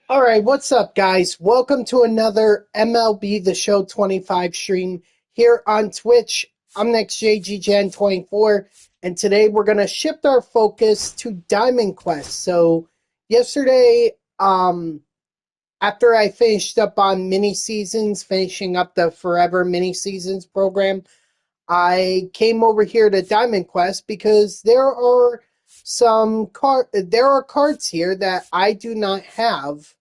All right, what's up, guys? Welcome to another MLB The Show 25 stream here on Twitch. I'm NextJGGen24, and today we're going to shift our focus to Diamond Quest. So, yesterday, after I finished up on mini seasons, finishing up the Forever mini seasons program, I came over here to Diamond Quest because there are cards here that I do not have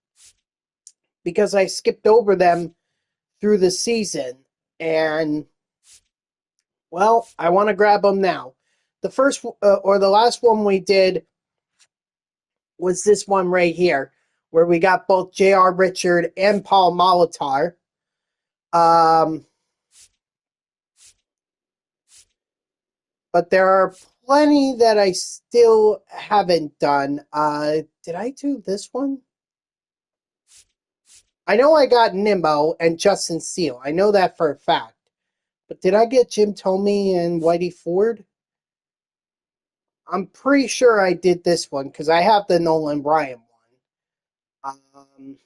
because I skipped over them through the season. And, well, I want to grab them now. The first or the last one we did was this one right here, where we got both J.R. Richard and Paul Molitor. But there are plenty that I still haven't done. Did I do this one? I know I got Nimmo and Justin Steele. I know that for a fact. But did I get Jim Thome and Whitey Ford? I'm pretty sure I did this one because I have the Nolan Ryan one.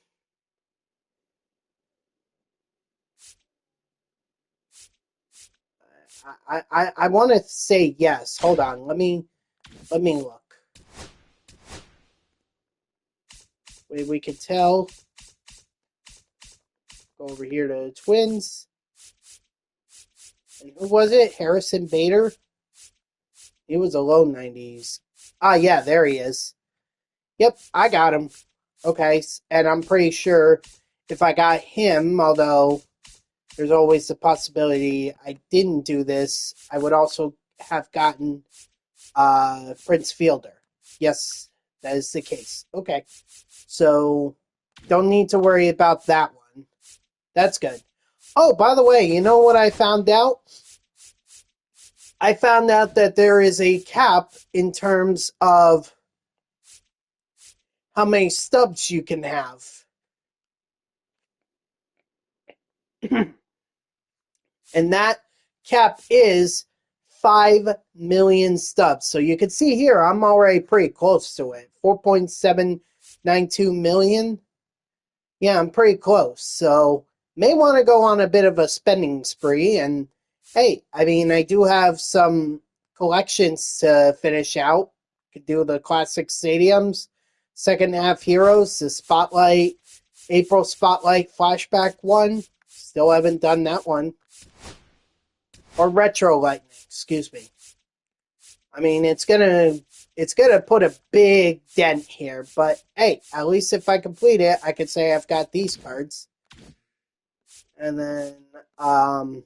I want to say yes. Hold on. Let me look. We can tell. Go over here to Twins. And who was it? Harrison Bader? He was a low 90s. Ah, yeah, there he is. Yep, I got him. Okay, and I'm pretty sure if I got him, although there's always the possibility I didn't do this, I would also have gotten Prince Fielder. Yes, that is the case. Okay, so don't need to worry about that one. That's good. Oh, by the way, you know what I found out? I found out that there is a cap in terms of how many stubs you can have. And that cap is 5 million stubs. So you can see here, I'm already pretty close to it. 4.792 million. Yeah, I'm pretty close. So may want to go on a bit of a spending spree. And hey, I mean, I do have some collections to finish out. Could do the classic stadiums, second half heroes, the Spotlight, April Spotlight flashback one. Still haven't done that one. Or Retro Lightning, excuse me. I mean, it's gonna put a big dent here, but hey, at least if I complete it, I could say I've got these cards. And then, you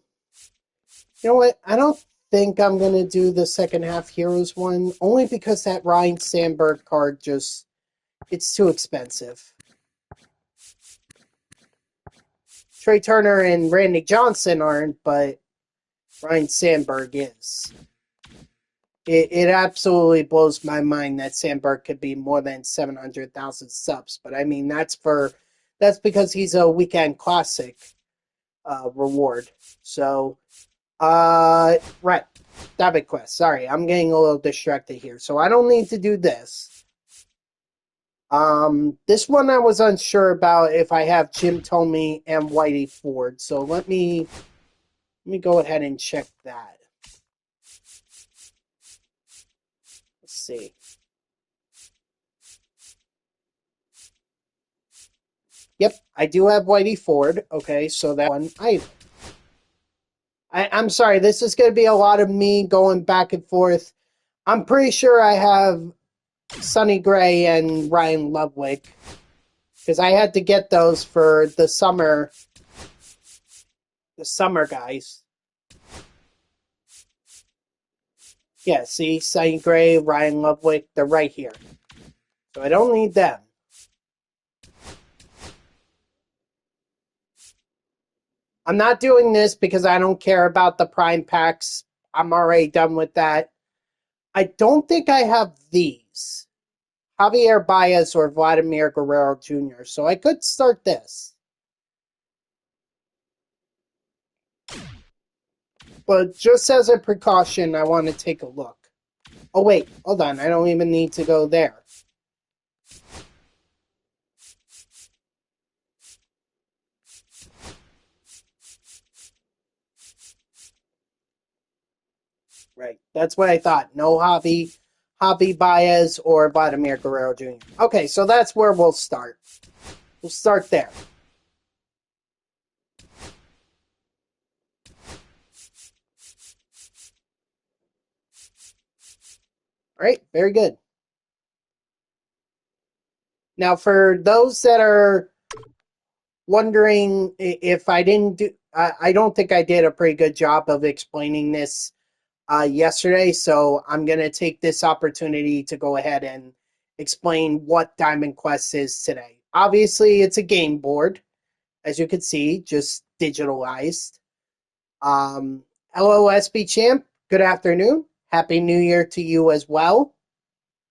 know what? I don't think I'm gonna do the second half Heroes one, only because that Ryan Sandberg card it's too expensive. Trey Turner and Randy Johnson aren't, but Ryan Sandberg is. It absolutely blows my mind that Sandberg could be more than 700,000 subs. But I mean, that's because he's a weekend classic reward. So, right, Diamond Quest. Sorry, I'm getting a little distracted here. So I don't need to do this. This one I was unsure about if I have Jim Thome and Whitey Ford. So let me go ahead and check that. Let's see. Yep, I do have Whitey Ford. Okay, so that one I'm sorry, this is going to be a lot of me going back and forth. I'm pretty sure I have Sonny Gray and Ryan Ludwig because I had to get those for the summer guys. Yeah, see, Sonny Gray, Ryan Ludwig, they're right here. So I don't need them. I'm not doing this because I don't care about the prime packs. I'm already done with that. I don't think I have these. Javier Baez or Vladimir Guerrero Jr. So I could start this. But just as a precaution, I want to take a look. Oh, wait. Hold on. I don't even need to go there. Right. That's what I thought. No Javi Baez or Vladimir Guerrero Jr. Okay, so that's where we'll start. We'll start there. All right, very good. Now, for those that are wondering if I didn't do, I don't think I did a pretty good job of explaining this yesterday, so I'm going to take this opportunity to go ahead and explain what Diamond Quest is today. Obviously, it's a game board, as you can see, just digitalized. Hello, SB Champ. Good afternoon. Happy New Year to you as well.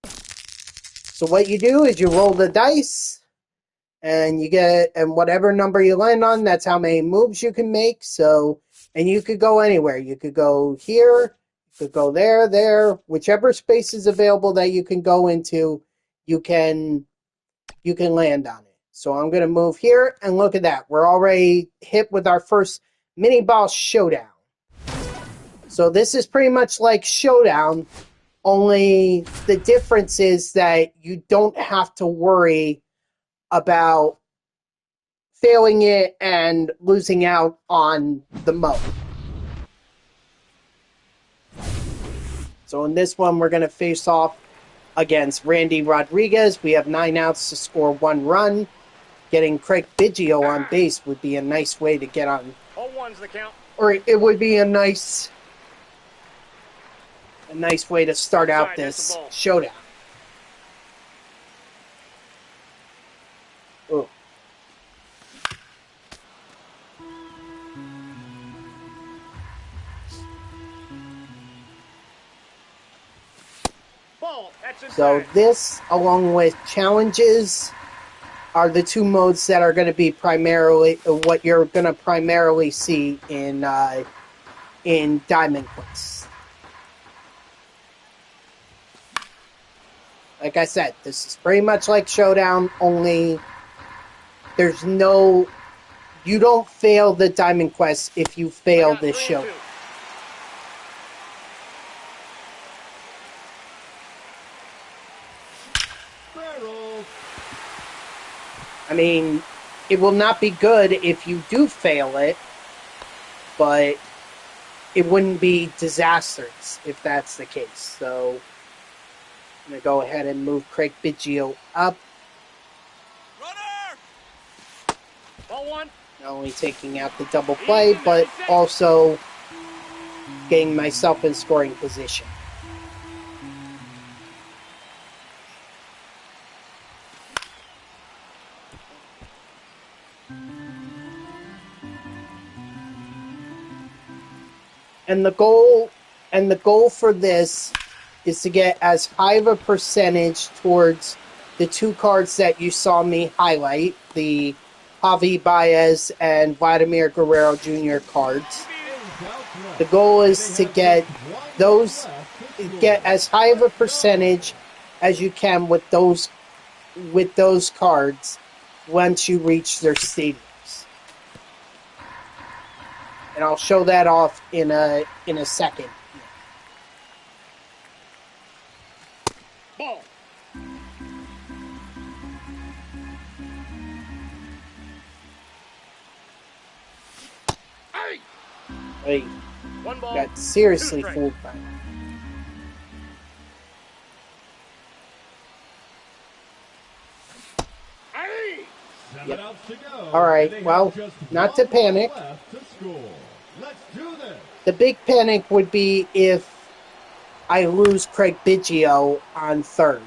So what you do is you roll the dice, and you get, and whatever number you land on, that's how many moves you can make. So, and you could go anywhere. You could go here, you could go there, whichever space is available that you can go into, you can land on it. So I'm going to move here, and look at that. We're already hit with our first mini boss showdown. So this is pretty much like Showdown, only the difference is that you don't have to worry about failing it and losing out on the mode. So in this one, we're going to face off against Randy Rodriguez. We have 9 outs to score 1 run. Getting Craig Biggio on base would be a nice way to get on. 0-1's the count. Or it would be a nice way to start out this showdown. Oh. So this, along with challenges, are the 2 modes that are going to be primarily what you're going to primarily see in Diamond Quest. Like I said, this is pretty much like Showdown, only there's no... You don't fail the Diamond Quest if you fail this Showdown. I mean, it will not be good if you do fail it, but it wouldn't be disastrous if that's the case. So I'm going to go ahead and move Craig Biggio up. Runner! Ball 1. Not only taking out the double play, but also getting myself in scoring position. And the goal for this is to get as high of a percentage towards the 2 cards that you saw me highlight, the Javi Baez and Vladimir Guerrero Jr. cards. The goal is to get as high of a percentage as you can with those cards once you reach their stadiums. And I'll show that off in a second. Ball. Hey, 1 ball. got seriously fooled by that. Yep. Alright, well, not to panic. The big panic would be if I lose Craig Biggio on 3rd.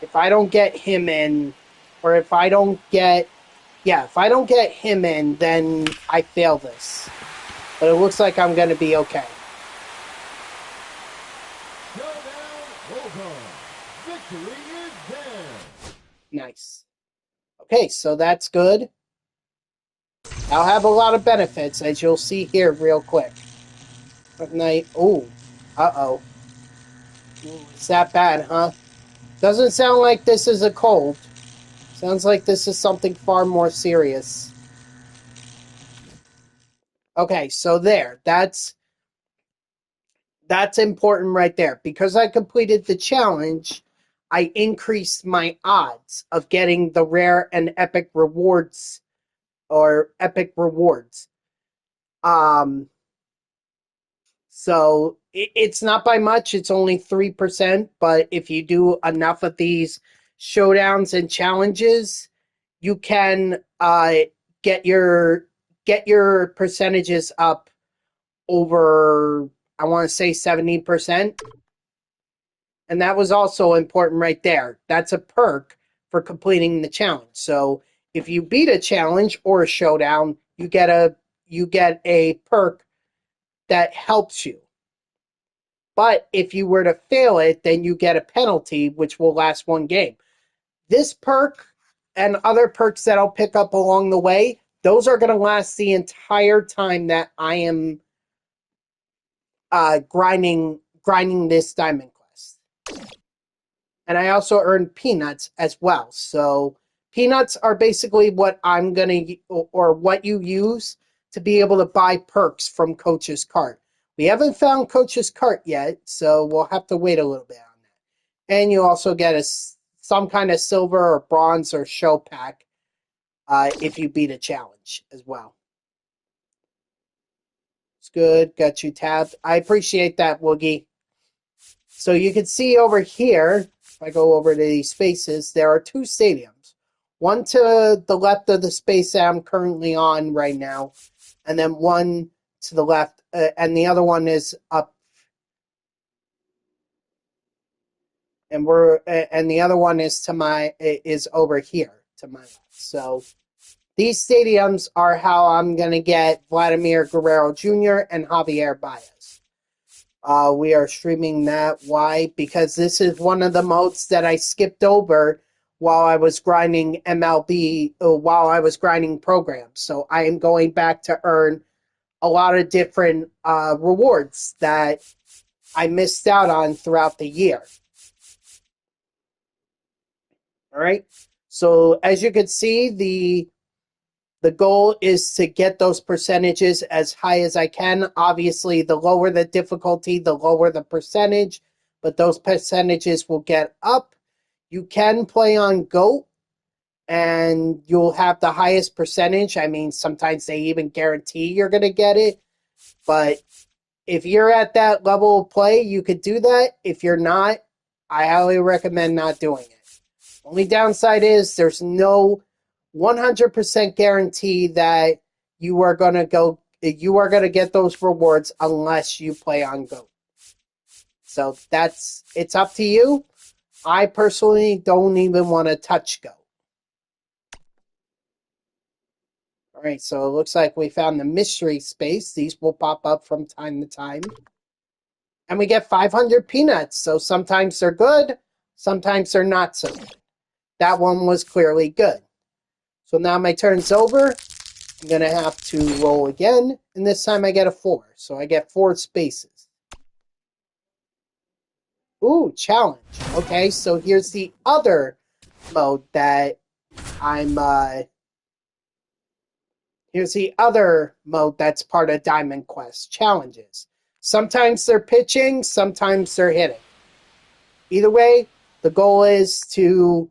If I don't get him in, or if I don't get him in, then I fail this. But it looks like I'm going to be okay. Nice. Okay, so that's good. I'll have a lot of benefits, as you'll see here real quick. Ooh. Uh-oh. It's that bad, huh? Doesn't sound like this is a cold. Sounds like this is something far more serious. Okay, so there. That's That's important right there. Because I completed the challenge, I increased my odds of getting the rare and epic rewards or epic rewards. So it's not by much. It's only 3%. But if you do enough of these showdowns and challenges, you can get your percentages up over, I want to say, 70%. And that was also important right there. That's a perk for completing the challenge. So if you beat a challenge or a showdown, you get a perk that helps you. But if you were to fail it, then you get a penalty, which will last one game. This perk and other perks that I'll pick up along the way, those are going to last the entire time that I am grinding this diamond quest. And I also earned peanuts as well. So peanuts are basically what I'm going to, or what you use to be able to buy perks from Coach's Cart. We haven't found Coach's Cart yet, so we'll have to wait a little bit on that. And you also get some kind of silver or bronze or show pack if you beat a challenge as well. It's good. Got you tabbed. I appreciate that, Woogie. So you can see over here, if I go over to these spaces, there are two stadiums. One to the left of the space that I'm currently on right now, and then one to the left, and the other one is up. And the other one is over here to my left. So these stadiums are how I'm gonna get Vladimir Guerrero Jr. and Javier Baez. We are streaming that. Why? Because this is one of the modes that I skipped over while I was grinding MLB, while I was grinding programs. So I am going back to earn a lot of different rewards that I missed out on throughout the year. All right. So as you can see, the goal is to get those percentages as high as I can. Obviously, the lower the difficulty, the lower the percentage, but those percentages will get up. You can play on GOAT, and you'll have the highest percentage. I mean, sometimes they even guarantee you're going to get it. But if you're at that level of play, you could do that. If you're not, I highly recommend not doing it. Only downside is there's no 100% guarantee that you are going to get those rewards unless you play on GOAT. So it's up to you. I personally don't even want to touch GOAT. All right, so it looks like we found the mystery space. These will pop up from time to time. And we get 500 peanuts. So sometimes they're good, sometimes they're not so good. That one was clearly good. So now my turn's over. I'm going to have to roll again. And this time I get a 4. So I get 4 spaces. Ooh, challenge. Okay, so here's the other mode that here's the other mode that's part of Diamond Quest challenges. Sometimes they're pitching, sometimes they're hitting. Either way, the goal is to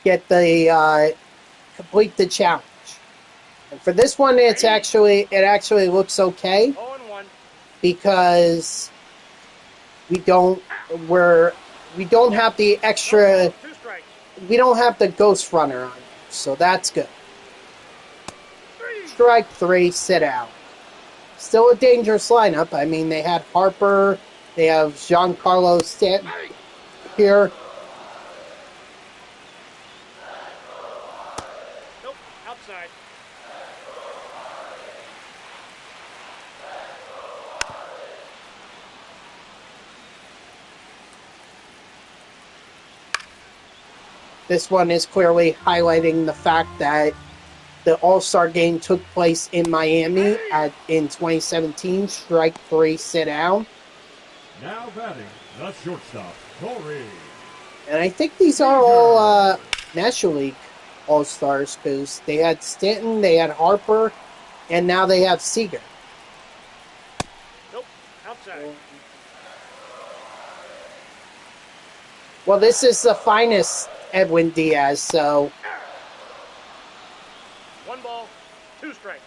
get the complete the challenge. And for this one, it actually looks okay because we don't have the extra. We don't have the Ghost Runner on, so that's good. Strike 3, sit out. Still a dangerous lineup. I mean, they had Harper, they have Giancarlo Stanton here. Nope, outside. This one is clearly highlighting the fact that the All-Star game took place in Miami in 2017. Strike 3, sit down. Now batting, the shortstop, Corey. And I think these are all National League All-Stars because they had Stanton, they had Harper, and now they have Seager. Nope, contact. Well, this is the finest Edwin Diaz, so 1 ball, 2 strikes.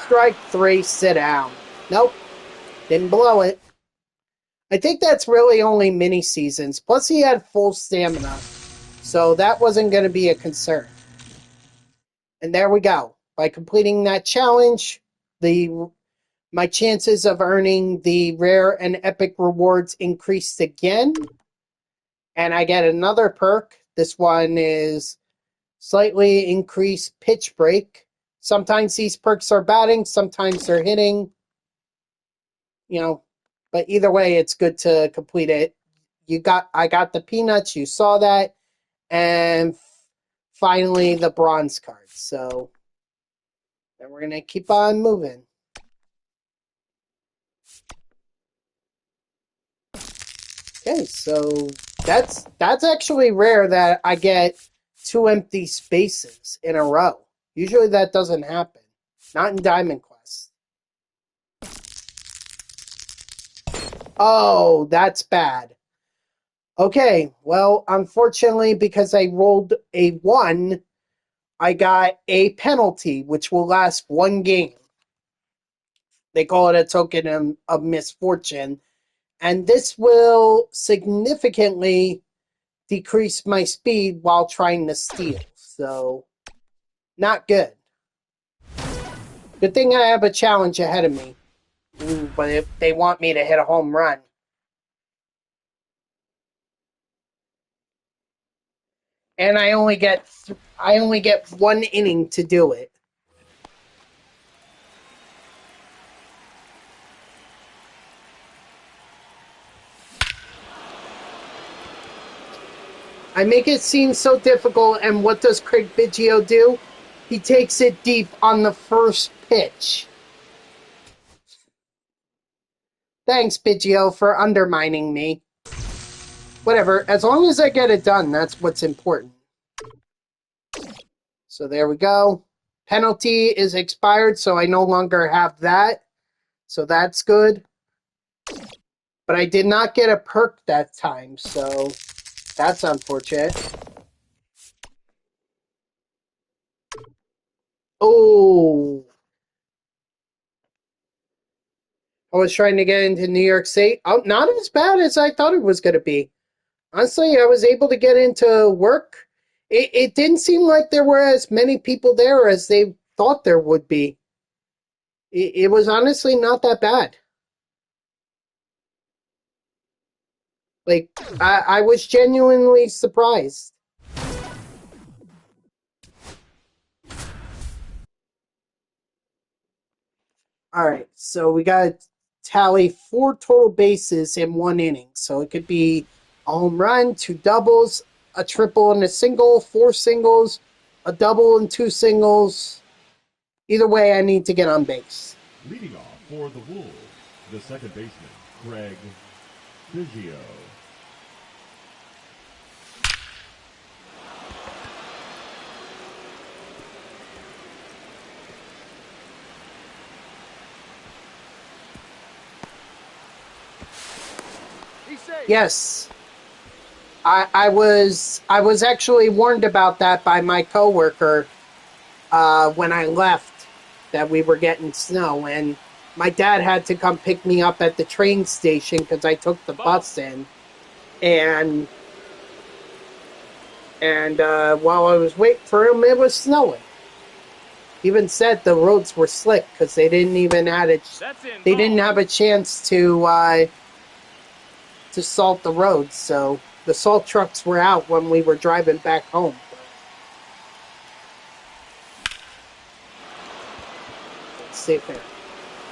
strike 3, sit down. Nope, didn't blow it. I think that's really only mini seasons. Plus, he had full stamina, so that wasn't going to be a concern. And there we go. By completing that challenge, my chances of earning the rare and epic rewards increased again. And I get another perk. This one is slightly increased pitch break. Sometimes these perks are batting, sometimes they're hitting. But either way, it's good to complete it. I got the peanuts, you saw that, and finally the bronze card. So then we're gonna keep on moving. Okay, so that's actually rare that I get 2 empty spaces in a row. Usually that doesn't happen. Not in Diamond Quest. Oh, that's bad. Okay, well, unfortunately, because I rolled a 1, I got a penalty, which will last 1 game. They call it a token of misfortune. And this will significantly decrease my speed while trying to steal. So, not good. Good thing I have a challenge ahead of me. But if they want me to hit a home run. And I only get 1 inning to do it. I make it seem so difficult, and what does Craig Biggio do? He takes it deep on the first pitch. Thanks, Biggio, for undermining me. Whatever, as long as I get it done, that's what's important. So there we go. Penalty is expired, so I no longer have that. So that's good. But I did not get a perk that time, so that's unfortunate. Oh. I was trying to get into New York State. Oh, not as bad as I thought it was going to be. Honestly, I was able to get into work. It didn't seem like there were as many people there as they thought there would be. It was honestly not that bad. Like, I was genuinely surprised. All right, so we got to tally 4 total bases in 1 inning. So it could be a home run, 2 doubles, a triple and a single, 4 singles, a double and 2 singles. Either way, I need to get on base. Leading off for the Wolves, the second baseman, Craig Biggio. Yes. I was actually warned about that by my coworker when I left, that we were getting snow, and my dad had to come pick me up at the train station because I took the bus in, and while I was waiting for him, it was snowing. He even said the roads were slick because they didn't even have a chance to salt the roads, so the salt trucks were out when we were driving back home. Let's see if there.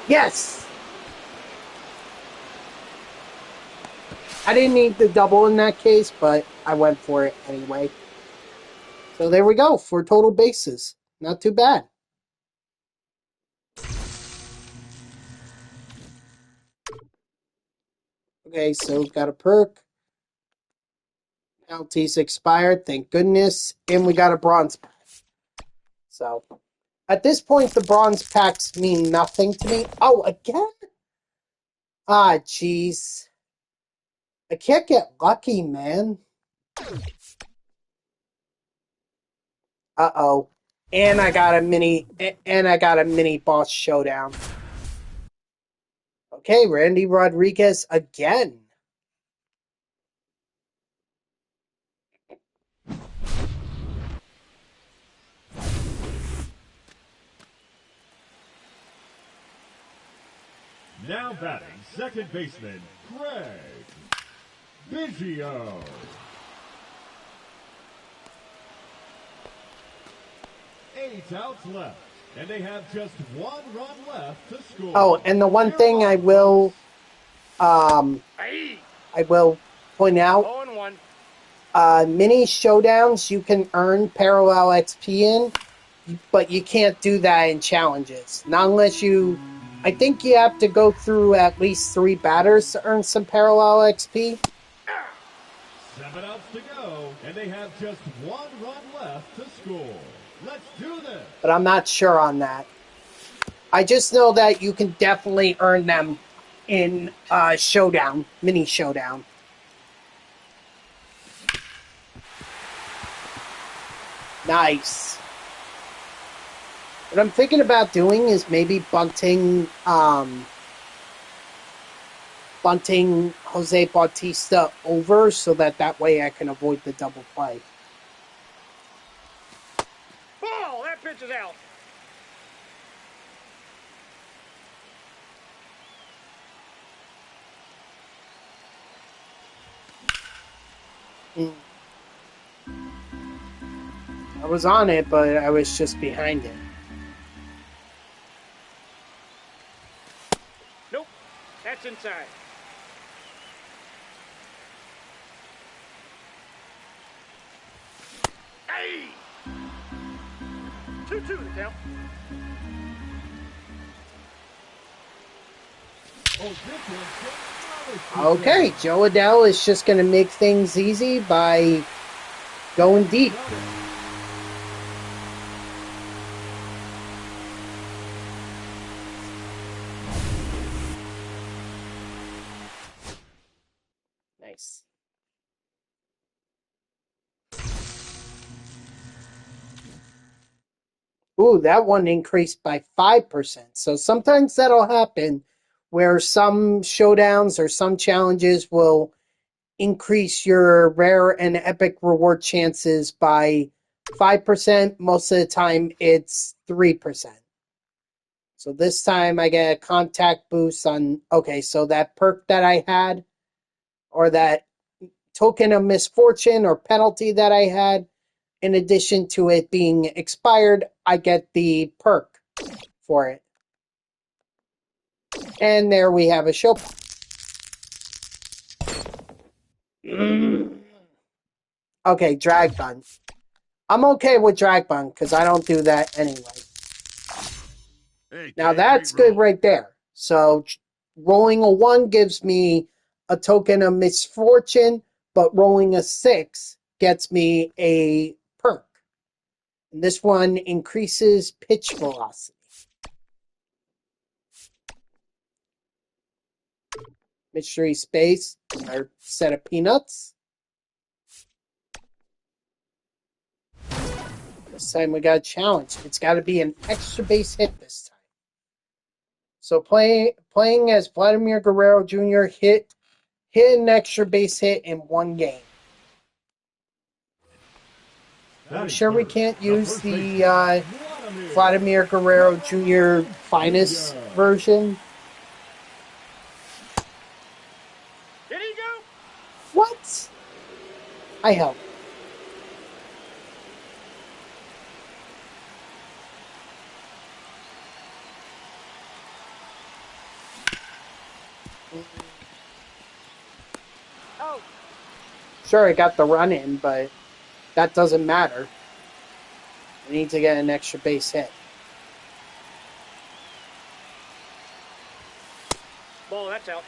Yes! I didn't need the double in that case, but I went for it anyway. So there we go, 4 total bases. Not too bad. Okay, so got a perk. Penalties expired, thank goodness. And we got a bronze pass. So At this point, the bronze packs mean nothing to me. Oh, again? Ah, jeez. I can't get lucky, man. Uh-oh. And I got a mini boss showdown. Okay, Randy Rodriguez again. Now batting, second baseman, Greg Biggio. 8 outs left, and they have just 1 run left to score. Oh, and the one thing I will point out, 0-1. mini showdowns you can earn parallel XP in, but you can't do that in challenges. Not unless you, I think you have to go through at least 3 batters to earn some parallel XP. 7 outs to go, and they have just 1 run left to score. Let's do this. But I'm not sure on that. I just know that you can definitely earn them in showdown, mini showdown. Nice. What I'm thinking about doing is maybe bunting Jose Bautista over so that way I can avoid the double play. Ball! That pitch is out. I was on it, but I was just behind it. Nope. That's inside. Hey! 2-2 the count. Okay, Joe Adell is just going to make things easy by going deep. Nice. Ooh, that one increased by 5%. So sometimes that'll happen where some showdowns or some challenges will increase your rare and epic reward chances by 5%. Most of the time, it's 3%. So this time I get a contact boost on, okay, so that perk that I had, or that token of misfortune or penalty that I had, in addition to it being expired, I get the perk for it. And there we have a show. Okay, drag bun. I'm okay with drag bun because I don't do that anyway. Hey, Now that's good right there. So rolling a 1 gives me a token of misfortune, but rolling a 6 gets me a perk. And this one increases pitch velocity. Mystery space, our set of peanuts. This time we got a challenge. It's got to be an extra base hit this time. So playing as Vladimir Guerrero Jr. hit an extra base hit in 1 game. I'm sure we can't use the Vladimir Guerrero Jr. finest version. Did he go? What? I help. Oh. Sure, I got the run in, but that doesn't matter. I need to get an extra base hit. Ball, that's out.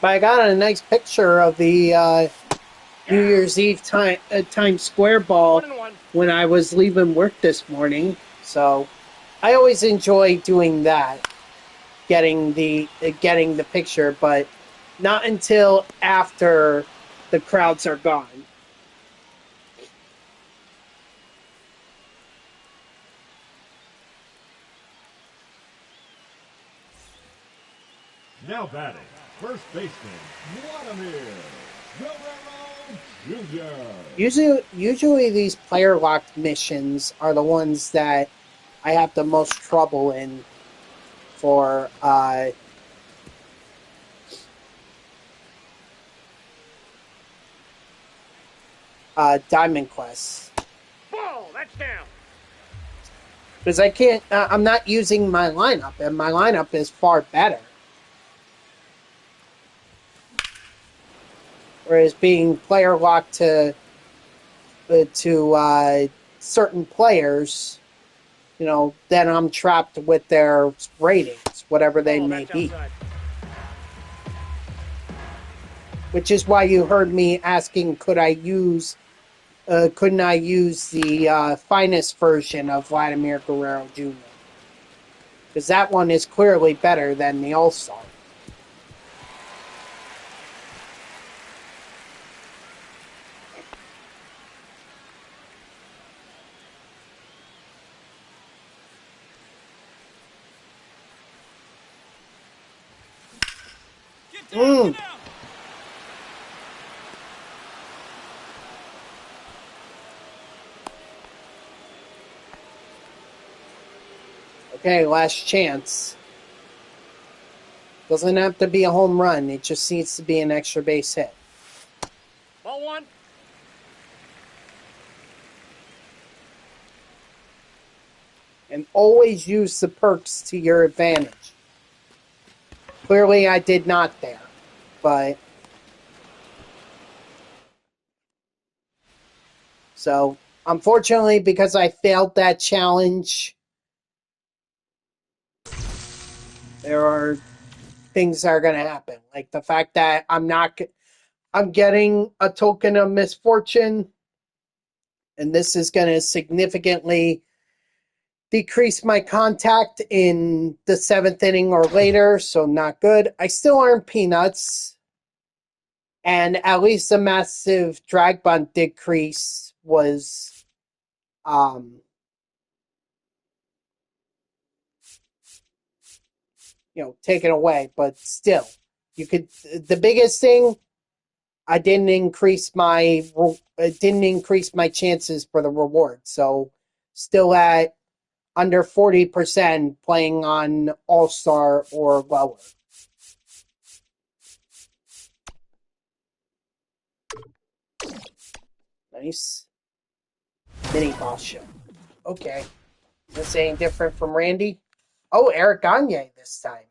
But I got a nice picture of the New Year's Eve Times Square ball 1-1. when I was leaving work this morning. So I always enjoy doing that, getting the picture, but not until after the crowds are gone. Now batting, first baseman, Vladimir Guerrero Jr. Usually these player locked missions are the ones that I have the most trouble in for Diamond Quest. Ball, that's down. Because I can't, I'm not using my lineup, and my lineup is far better. Whereas being player locked to certain players, you know, then I'm trapped with their ratings, whatever they Ball, may that's be. outside. Which is why you heard me asking, couldn't I use the finest version of Vladimir Guerrero Jr.? Because that one is clearly better than the All-Star. Mm. Okay, last chance. Doesn't have to be a home run. It just needs to be an extra base hit. Ball 1. And always use the perks to your advantage. Clearly, I did not there, but so unfortunately, because I failed that challenge, there are things that are going to happen, like the fact that I'm getting a token of misfortune, and this is going to significantly decrease my contact in the 7th inning or later, so not good. I still earn peanuts, and at least the massive drag bunt decrease was taken away, but still, the biggest thing, I didn't increase my chances for the reward, so still at under 40% playing on All-Star or lower. Nice. Mini boss show. Okay. This ain't different from Randy. Oh, Eric Gagne this time.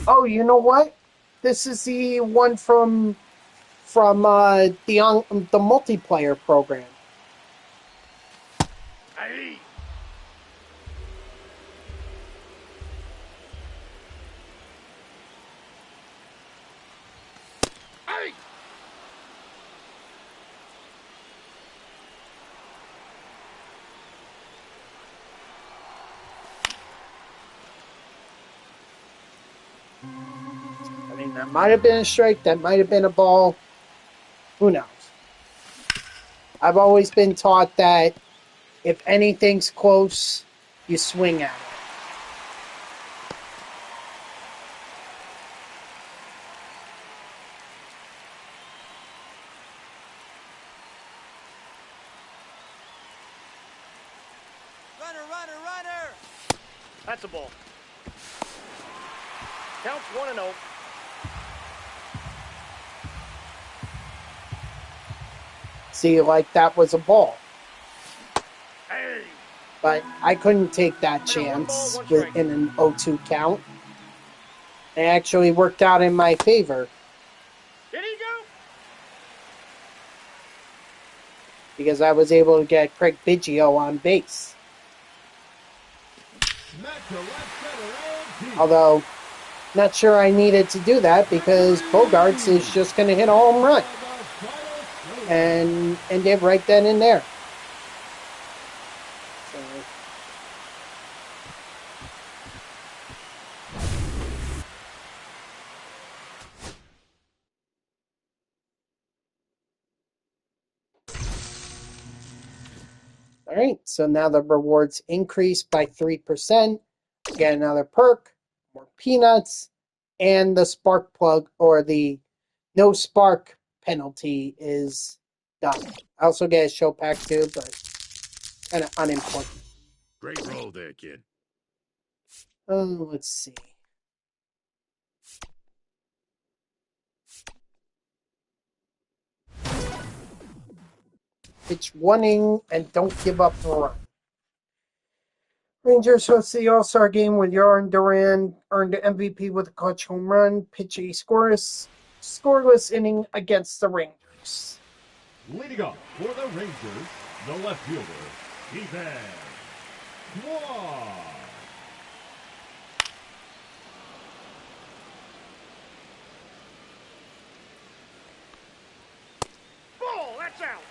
Oh, you know what? This is the one from the multiplayer program. Hey. Hey. I mean, that might have been a strike. That might have been a ball. Who knows? I've always been taught that if anything's close, you swing at it. Runner. That's a ball. Counts 1-0. See, like that was a ball. Hey. But I couldn't take that chance in an 0-2 count. It actually worked out in my favor. Did he go? Because I was able to get Craig Biggio on base. Smack to left center and deep. Although, not sure I needed to do that because Bogarts is just going to hit a home run. And end it right then and there. So, all right, so now the rewards increase by 3%. Get another perk, more peanuts, and the spark plug or the no spark penalty is done. I also get a show pack too, but kind of unimportant. Great roll there, kid. Let's see. Pitch 1 inning and don't give up a run. Rangers host the All-Star game with Yaron Duran, earned the MVP with a clutch home run, pitch a scoreless inning against the Rangers. Leading off for the Rangers, the left fielder, Baez. Ball, that's out.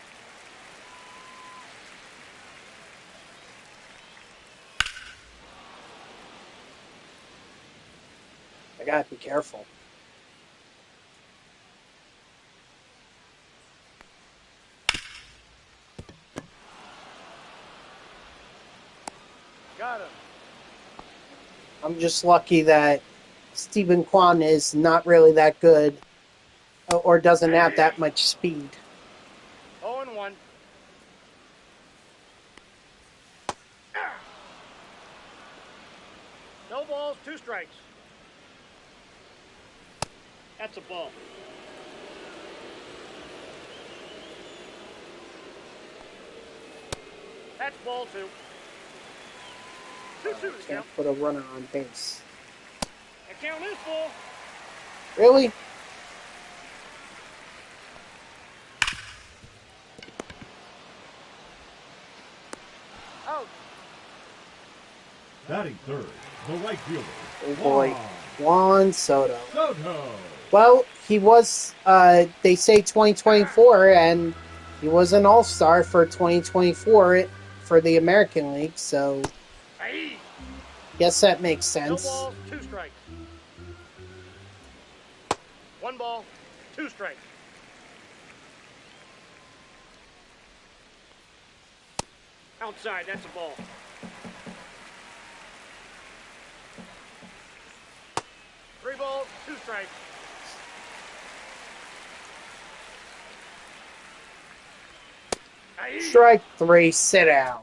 I gotta be careful. Got him. I'm just lucky that Stephen Kwan is not really that good or doesn't have that much speed. 0-1. No balls, 2 strikes. That's a ball. That's ball 2. 2-2 to Can't count. put a runner on base. The count is full. Really? Out. Batting third, the right fielder, Oh boy. Juan Soto. Soto. Well, he was, they say 2024, and he was an all-star for 2024 for the American League, so Aye. guess that makes No sense. balls, 2 strikes. 1 ball, 2 strikes. Outside, that's a ball. Three balls, 2 strikes. Aye. Strike 3, sit down.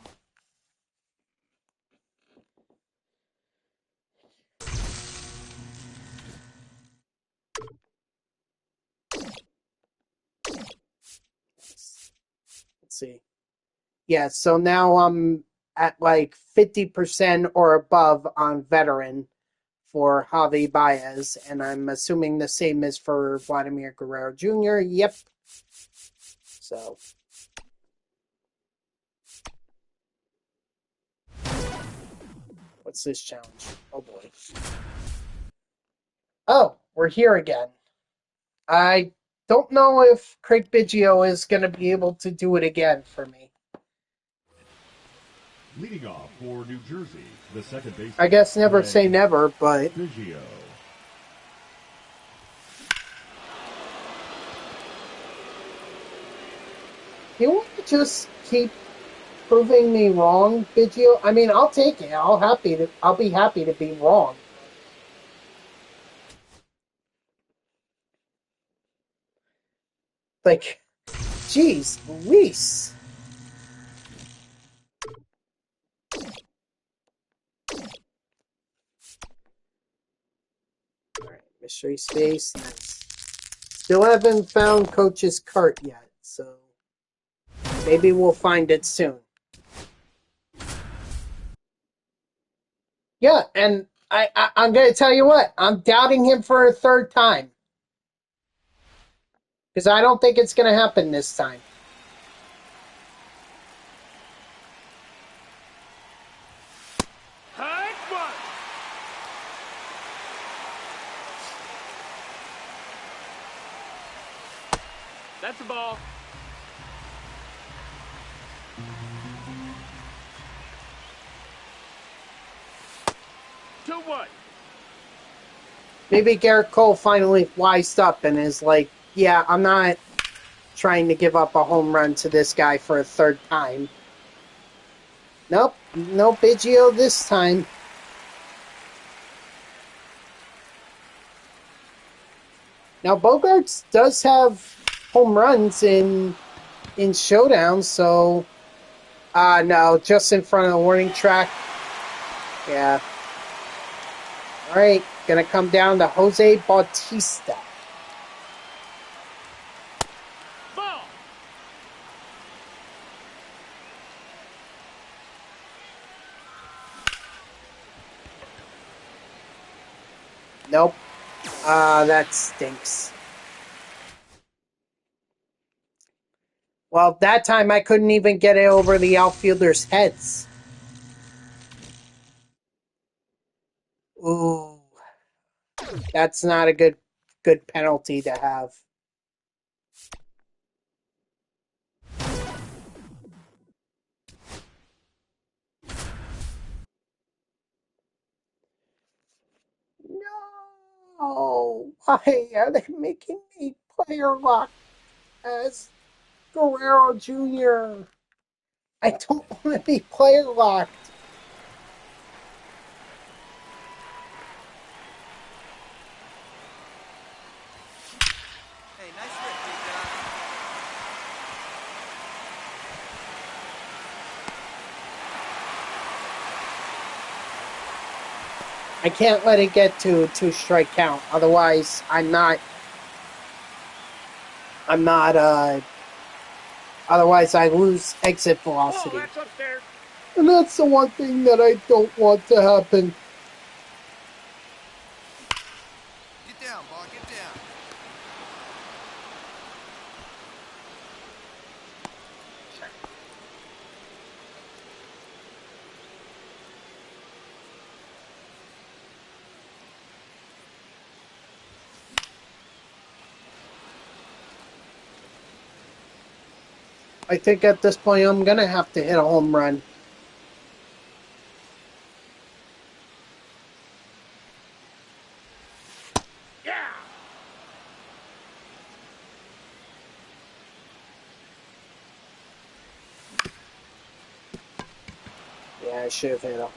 Let's see. Yeah, so now I'm at like 50% or above on veteran for Javi Baez, and I'm assuming the same is for Vladimir Guerrero Jr. Yep. So. What's this challenge? Oh boy. Oh, we're here again. I don't know if Craig Biggio is going to be able to do it again for me. Leading off for New Jersey, the second baseman. I guess never Craig say never, but Biggio. you want to just keep proving me wrong, Biggio? I mean, I'll take it. I'll be happy to be wrong. Like, geez, Luis. Alright, mystery space. Nice. Still haven't found Coach's cart yet, so maybe we'll find it soon. Yeah, and I'm going to tell you what. I'm doubting him for a third time. Because I don't think it's going to happen this time. High That's a ball. Two one. Maybe Garrett Cole finally wised up and is like, yeah, I'm not trying to give up a home run to this guy for a third time. Nope, no Biggio this time. Now, Bogarts does have home runs in showdowns, so... no, just in front of the warning track. Yeah. Alright, gonna come down to Jose Bautista. Ball. Nope. That stinks. Well, that time I couldn't even get it over the outfielders' heads. Ooh. That's not a good penalty to have. No! Why are they making me player lock as Guerrero Jr.? I don't want to be player locked. Hey, nice hit, big guy. I can't let it get to a 2-strike count. Otherwise, otherwise I lose exit Ball. velocity. That's upstairs. And that's the one thing that I don't want to happen. Get down, ball, get down. I think at this point I'm going to have to hit a home run. Yeah. Yeah, I should have hit a home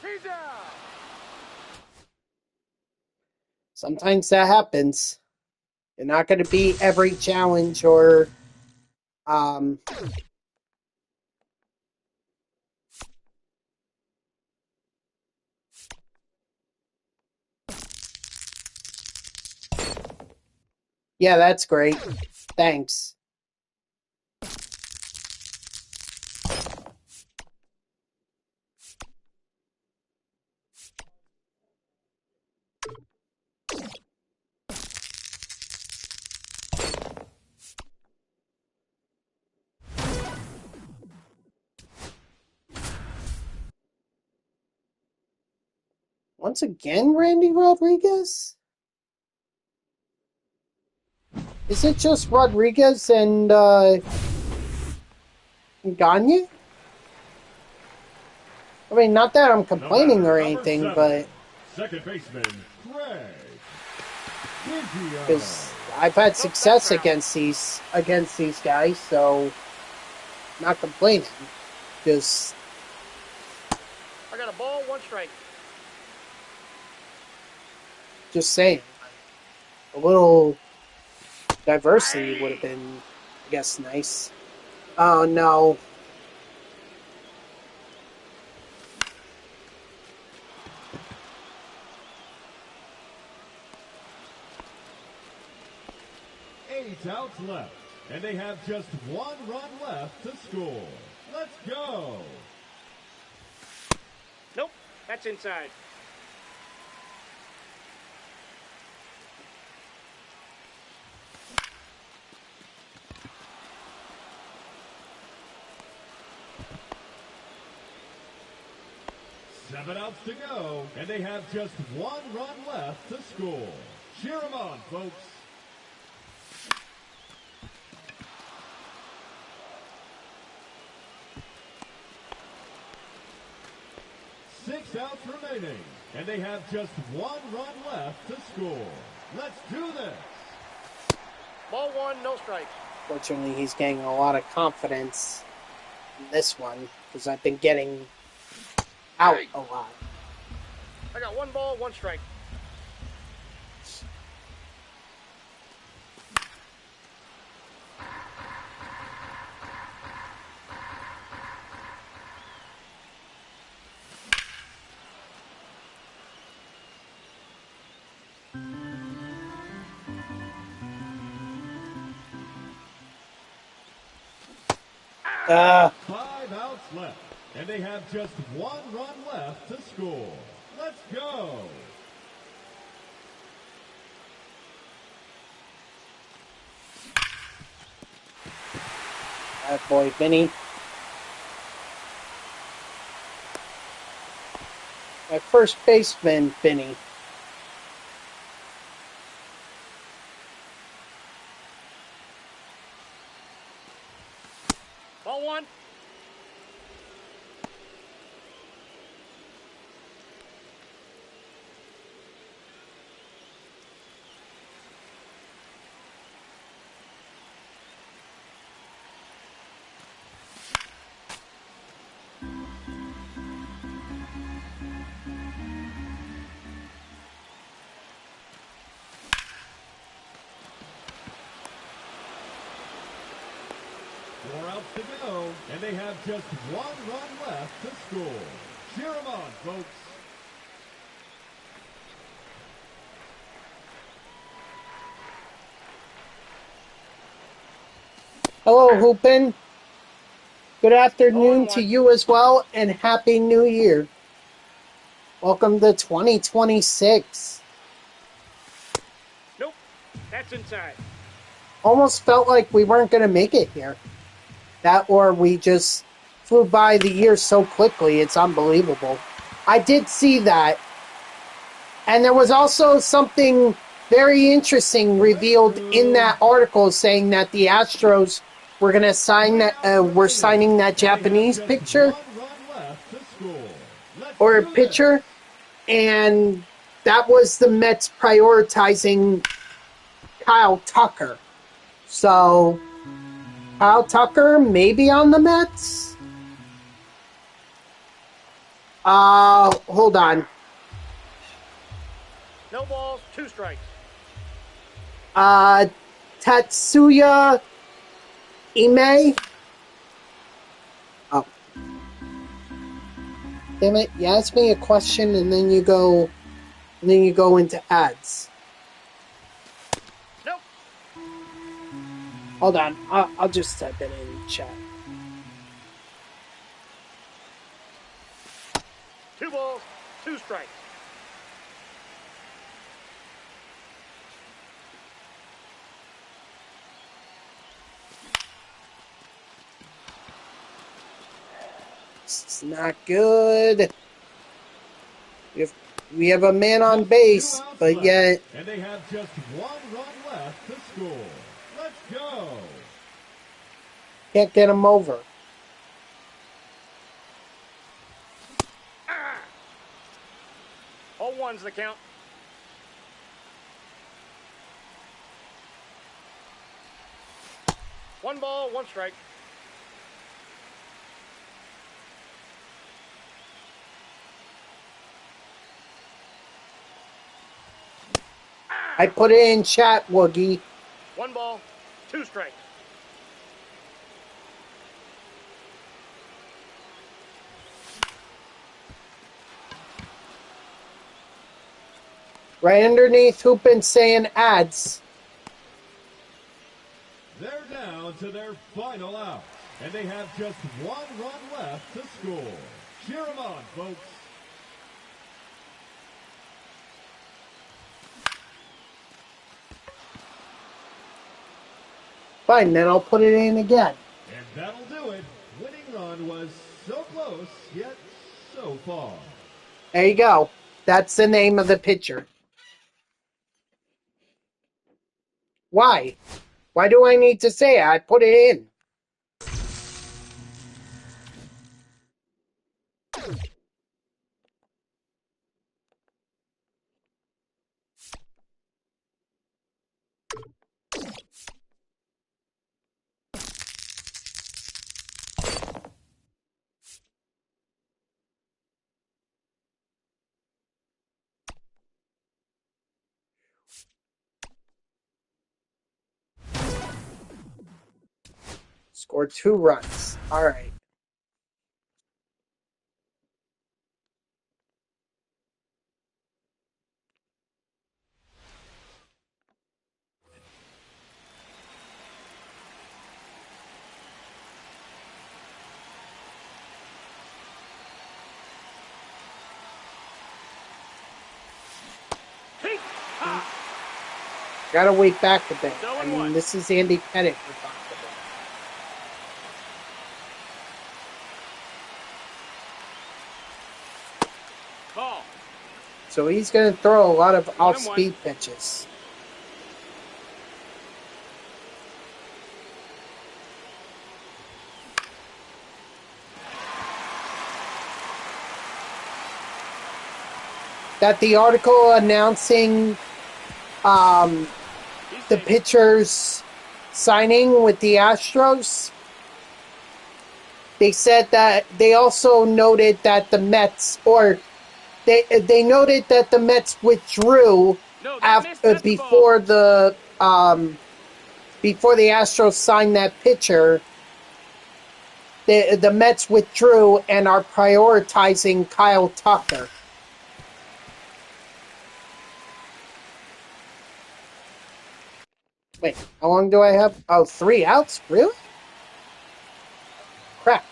run. He's out. Sometimes that happens. You're not going to beat every challenge or... Yeah, that's great. Thanks. Once again, Randy Rodriguez? Is it just Rodriguez and Gagne? I mean, not that I'm complaining or anything, but Second baseman, Greg. because I've had success against these guys, so not complaining. Just I got a ball, 1 strike. just saying, a little diversity would have been, I guess, nice. Oh no. Eight outs left, and they have just 1 run left to score. Let's go. Nope. That's inside. Seven outs to go, and they have just 1 run left to score. Cheer them on, folks. 6 outs remaining, and they have just 1 run left to score. Let's do this. Ball one, no strikes. Fortunately, he's getting a lot of confidence in this one because I've been getting out a lot. I got 1 ball, 1 strike. Uh, 5 outs left, and they have just 1 run left to score. Let's go. that boy, Vinny. My first baseman, Vinny. Ball one. Four outs to go, and they have just 1 run left to score. Cheer 'em on, folks. Hello, Hoopin. Good afternoon 0-1. to you as well, and Happy New Year. Welcome to 2026. Nope. That's inside. Almost felt like we weren't going to make it here. That or we just flew by the year so quickly, it's unbelievable. I did see that. And there was also something very interesting revealed in that article saying that the Astros were going to sign that, were signing that Japanese pitcher or pitcher, and that was the Mets prioritizing Kyle Tucker. So, Kyle Tucker maybe on the Mets? Hold on. No balls, 2 strikes. Tatsuya Ime. Oh. Damn it, you ask me a question and then you go into ads. Nope. Hold on, I'll just type it in chat. 2 balls, 2 strikes. It's not good. We have a man on base, but yet and they have just 1 run left to score. Let's go. can't get him over. Ah! 0-1's the count. One ball, 1 strike. I put it in chat, Woogie. 1 ball, 2 strikes. Right underneath Hoopin saying ads. They're down to their final out, and they have just 1 run left to score. Cheer 'em on, folks. Fine, then I'll put it in again. And that'll do it. Winning run was so close, yet so far. There you go. That's the name of the pitcher. Why? Why do I need to say it? I put it in. Scored 2 runs. All right. Gotta wait back a bit. I mean, this is Andy Pettit we're talking about. Ball. So he's gonna throw a lot of off-speed pitches. That the article announcing the pitchers signing with the Astros, they said that they also noted that the Mets, or they noted that the Mets withdrew before the Astros signed that pitcher. The Mets withdrew and are prioritizing Kyle Tucker. Wait, how long do I have? Oh, 3 outs? Really? Crap.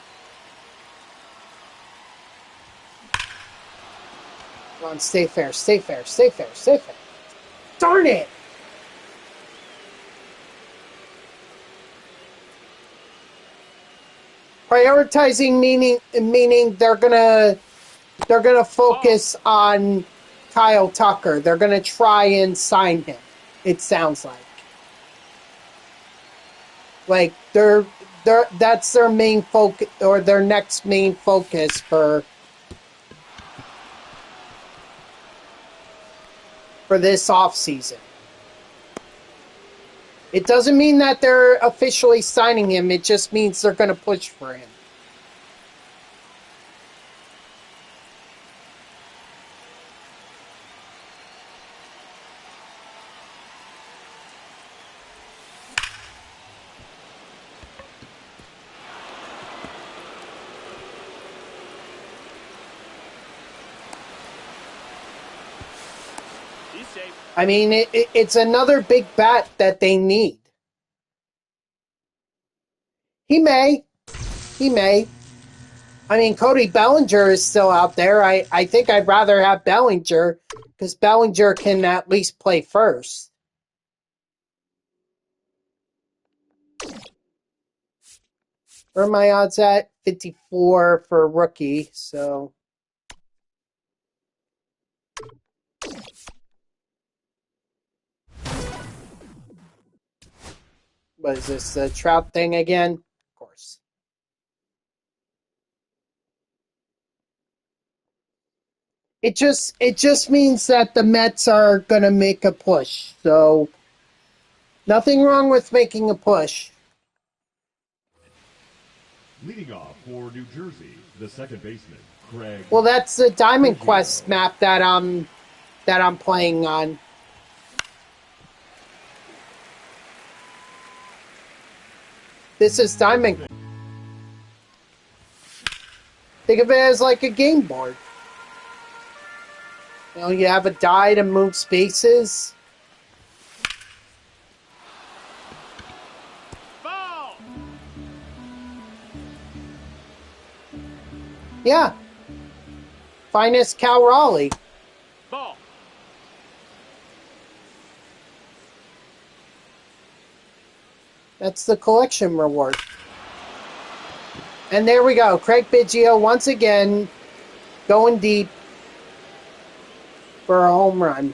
Come on, stay fair, stay fair, stay fair, stay fair. Darn it! Prioritizing meaning they're gonna focus on Kyle Tucker. They're gonna try and sign him. It sounds like. Like that's their main focus, or their next main focus for this offseason. It doesn't mean that they're officially signing him. It just means they're going to push for him. I mean, it's another big bat that they need. He may. I mean, Cody Bellinger is still out there. I think I'd rather have Bellinger, because Bellinger can at least play first. Where are my odds at? 54 for a rookie, so... What is this, the Trout thing again? Of course. It just means that the Mets are going to make a push. So, nothing wrong with making a push. Leading off for New Jersey, the second baseman, Craig. Well, that's the Diamond Quest map that I'm playing on. This is Diamond. Think of it as like a game board. You know, you have a die to move spaces. Ball. Yeah. Finest Cal Raleigh. Ball. That's the collection reward. And there we go. Craig Biggio once again going deep for a home run.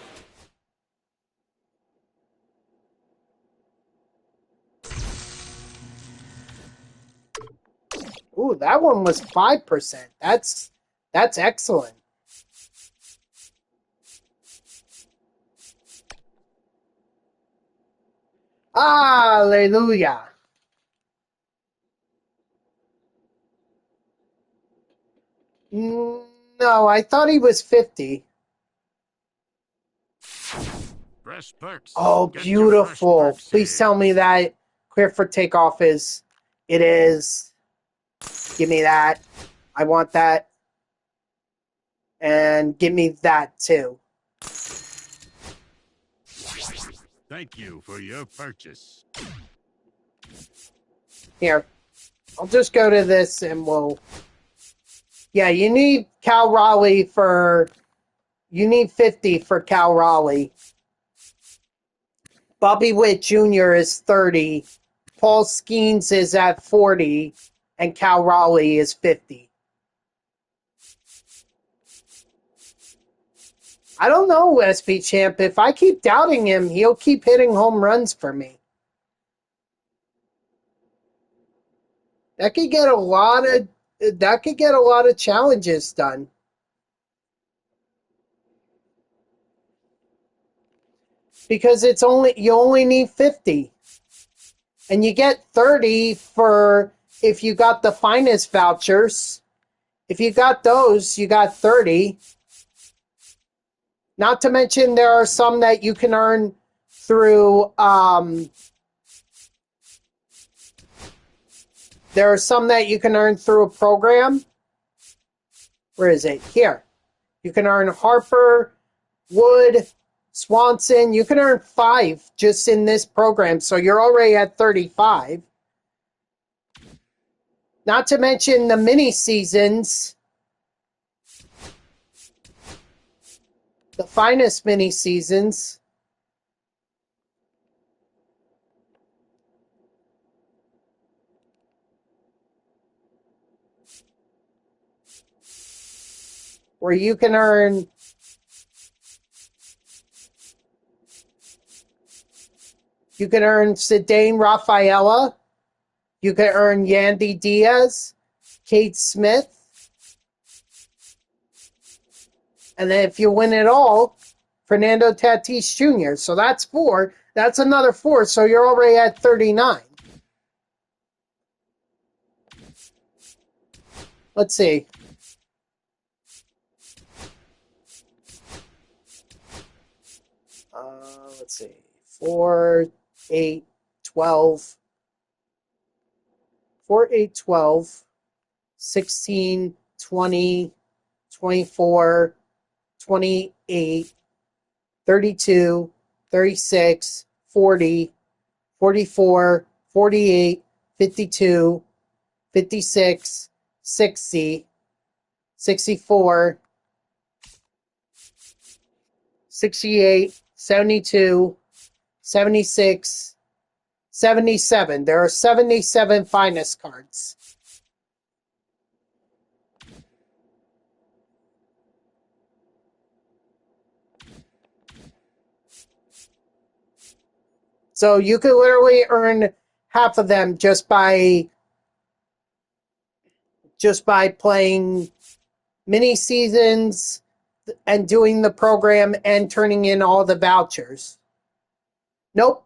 Ooh, that one was 5%. That's excellent. Hallelujah. No, I thought he was 50. Fresh perks. Oh, Get your fresh beautiful. perks Please here. tell me that clear for takeoff is It is. Give me that. I want that. And give me that too. Thank you for your purchase. Here. I'll just go to this and we'll... Yeah, you need Cal Raleigh for... You need 50 for Cal Raleigh. Bobby Witt Jr. is 30. Paul Skeens is at 40. And Cal Raleigh is 50. I don't know, SP Champ. If I keep doubting him, he'll keep hitting home runs for me. That could get a lot of challenges done. Because you only need 50. And you get 30 for if you got the finest vouchers. If you got those, you got 30. Not to mention there are some that you can earn through there are some that you can earn through a program. Where is it? Here. You can earn Harper, Wood, Swanson. You can earn 5 just in this program. So you're already at 35. Not to mention the mini seasons. The finest mini seasons. Where you can earn Cedane Rafaela. You can earn Yandy Diaz, Kate Smith. And then if you win it all, Fernando Tatis Jr. So that's 4. That's another 4. So you're already at 39. Let's see. Let's see. 4, 8, 12. 4, 8, 12. 16, 20, 24, 28, 32, 36, 40, 44, 48, 52, 56, 60, 64, 68, 72, 76, 77. There are 77 finest cards. So you could literally earn half of them just by playing mini seasons and doing the program and turning in all the vouchers. Nope.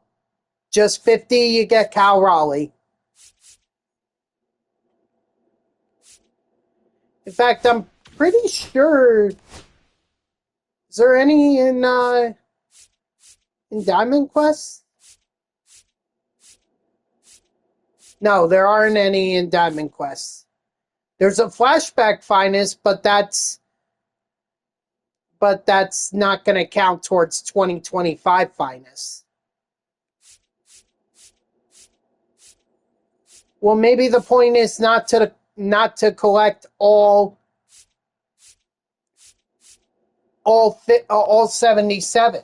Just 50, you get Cal Raleigh. In fact, I'm pretty sure... Is there any in Diamond Quest? No, there aren't any in Diamond Quest. There's a flashback finest, but that's not going to count towards 2025 finest. Well, maybe the point is not to collect all 77.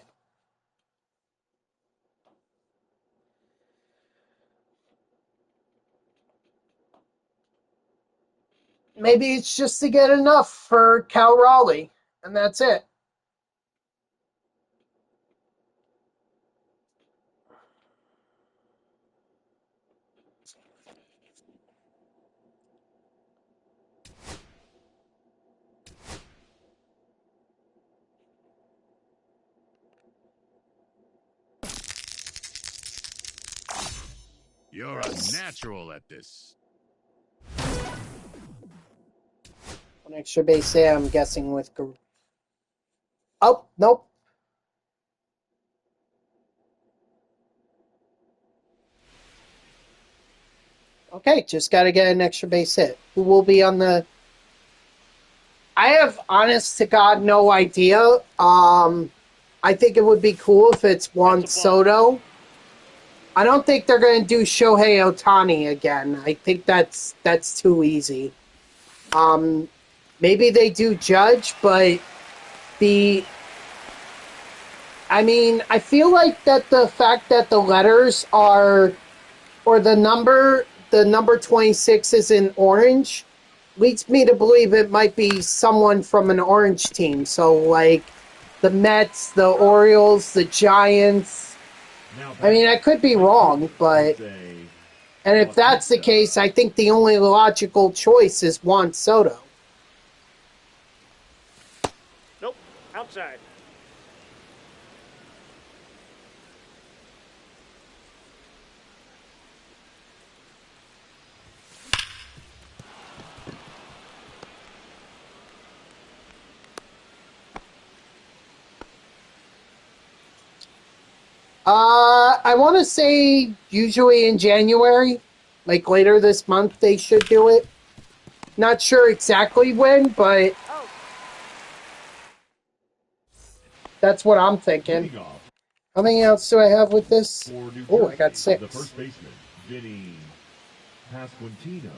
Maybe it's just to get enough for Cal Raleigh, and that's it. You're a natural at this. One extra base there, I'm guessing with... Oh, nope. Okay, just got to get an extra base hit. Who will be on the... I have, honest to God, no idea. I think it would be cool if it's Juan That's a ball. Soto. I don't think they're going to do Shohei Ohtani again. I think that's too easy. Maybe they do Judge, but the... I mean, I feel like that the fact that the letters are... or the number 26 is in orange leads me to believe it might be someone from an orange team. So, like, the Mets, the Orioles, the Giants. Now I mean, I could be wrong, but... And if that's the case, I think the only logical choice is Juan Soto. Nope. Outside. I want to say usually in January, like later this month, they should do it. Not sure exactly when, but that's what I'm thinking. Leading off How many outs do I have with this? for New Oh, I got Jersey, the 6. first baseman, Vinny Pasquantino.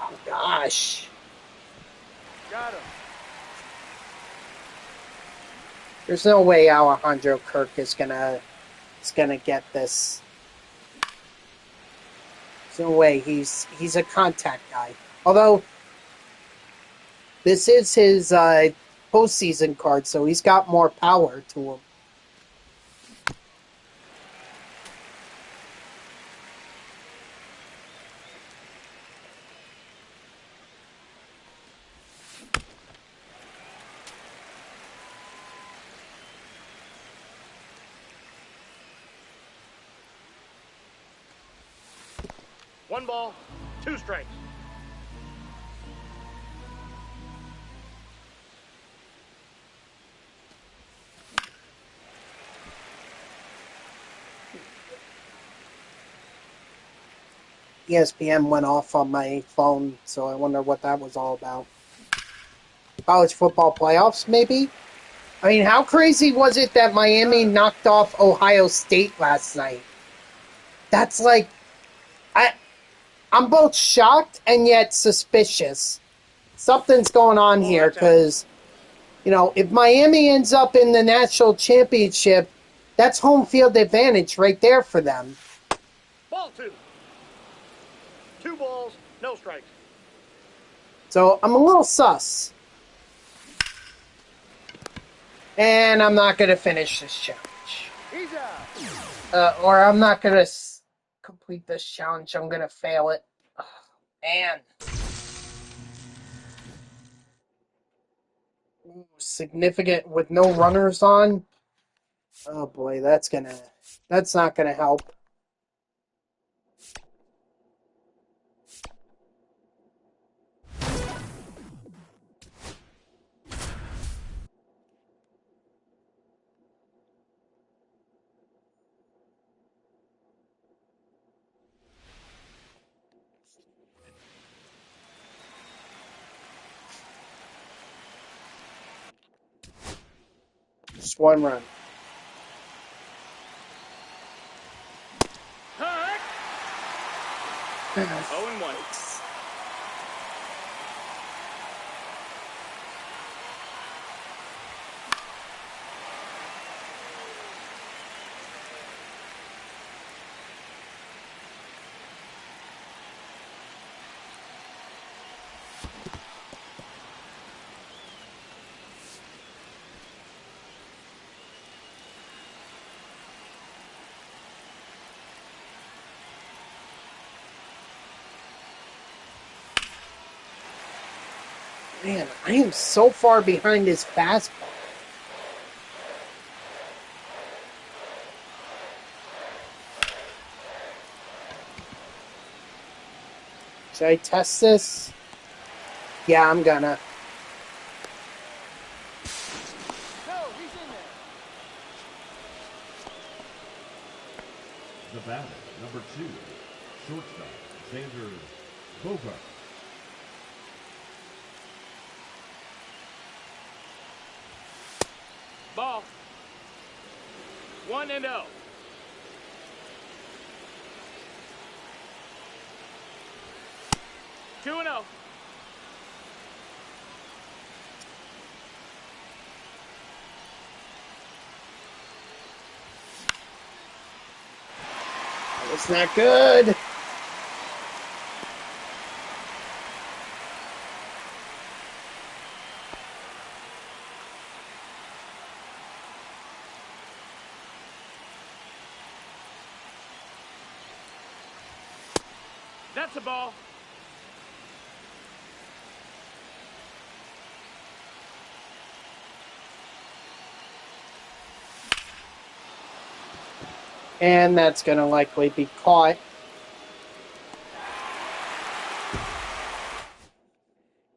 Oh, gosh. Got him. There's no way Alejandro Kirk is gonna get this. There's no way. He's a contact guy. Although this is his postseason card, so he's got more power to him. One ball, 2 strikes. ESPN went off on my phone, so I wonder what that was all about. College football playoffs, maybe? I mean, how crazy was it that Miami knocked off Ohio State last night? That's like... I'm both shocked and yet suspicious. Something's going on here, because, you know, if Miami ends up in the national championship, that's home field advantage right there for them. Ball 2. 2 balls, no strikes. So I'm a little sus. And I'm not going to finish this challenge. He's out. Or I'm not going to complete this challenge. I'm going to fail it. Oh, man. Ooh, significant with no runners on. Oh boy, that's not gonna help. Just one run. Hut. 0-1. Man, I am so far behind his fastball. Should I test this? Yeah, I'm gonna. No, he's in there. The batter, number 2, shortstop, Xander Bogart. Ball. 1-0. Two and 0. It's not good. That's a ball. And that's going to likely be caught.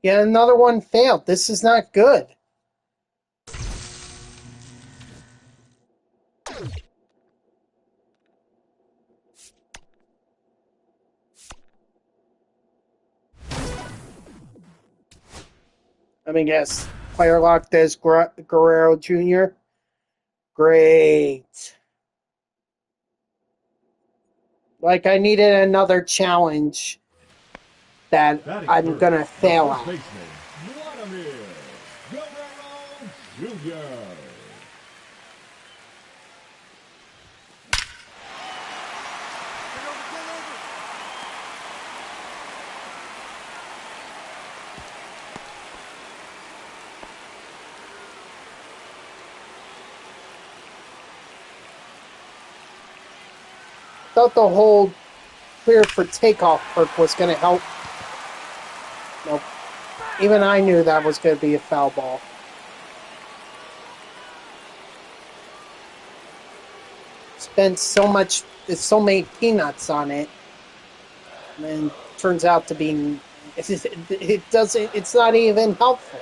Yeah, another one failed. This is not good. Let me guess. Player locked as Guerrero Jr. Great. Like, I needed another challenge that Batting I'm first, going to the fail first at. baseman, Vladimir Guerrero Jr. Get over, get over. Thought the whole clear for takeoff perk was going to help. Nope. Even I knew that was going to be a foul ball. Spent so many peanuts on it, and then turns out to be it's not even helpful.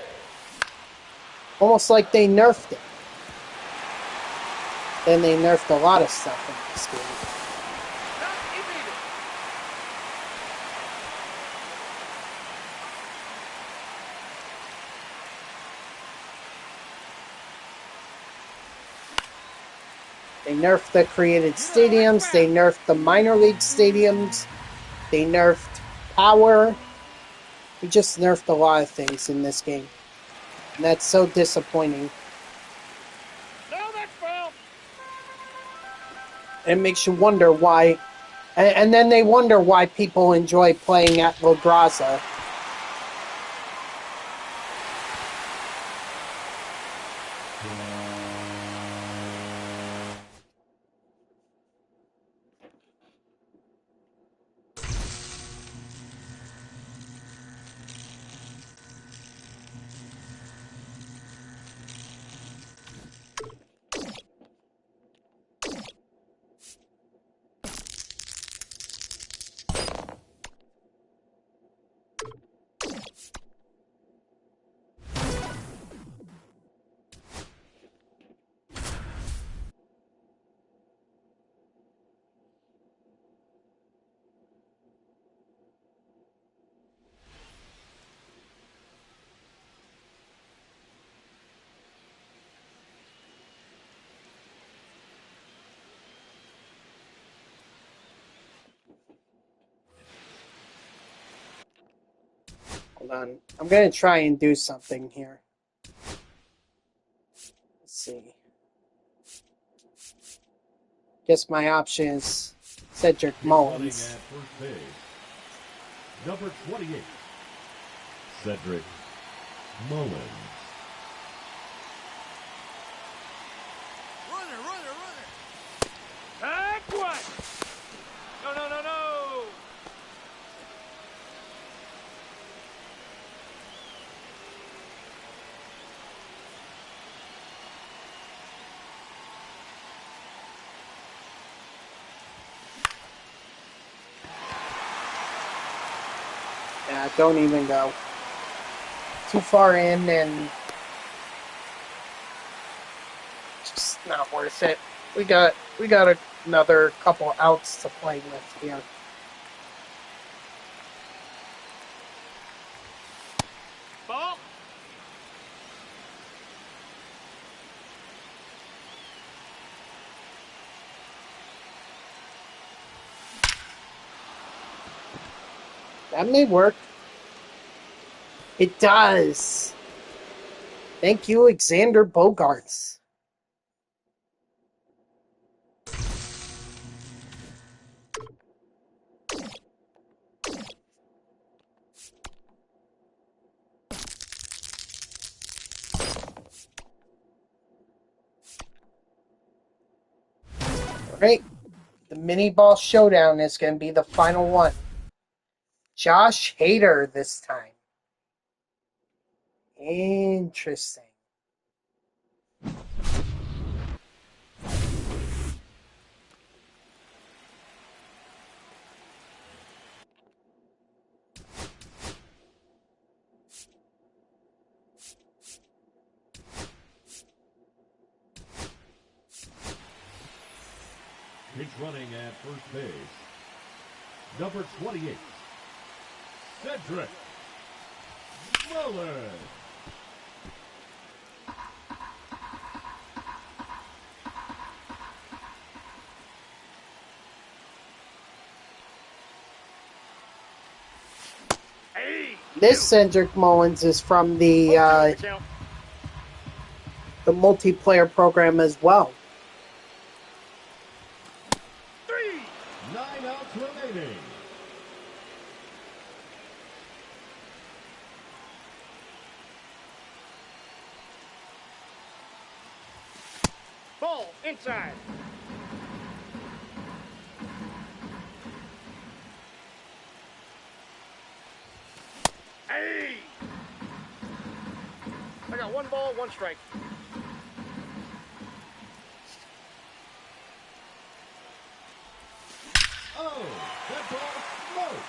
Almost like they nerfed it. Then they nerfed a lot of stuff in this game. Not evaded. They nerfed the created stadiums. They nerfed the minor league stadiums. They nerfed power. They just nerfed a lot of things in this game. And that's so disappointing. No, that's foul. And it makes you wonder why. And then they wonder why people enjoy playing at La Graza. Hold on. I'm going to try and do something here. Let's see. Guess my option is Cedric Running Mullins. at first base, number 28, Cedric Mullins. Runner, runner, runner. Back one. No, no, no, no. Nah, don't even go. Too far in and just not worth it. We got another couple outs to play with here. Ball. That may work. It does. Thank you, Alexander Bogarts. All right. The mini ball showdown is going to be the final one. Josh Hader this time. Interesting. Pitch running at first base. Number 28, Cedric Mullins. Hey. This Cedric Mullins is from the Count. multiplayer program as well. 3. 9 outs remaining. Ball inside. Hey. I got 1 ball, 1 strike. Oh, that ball smoked.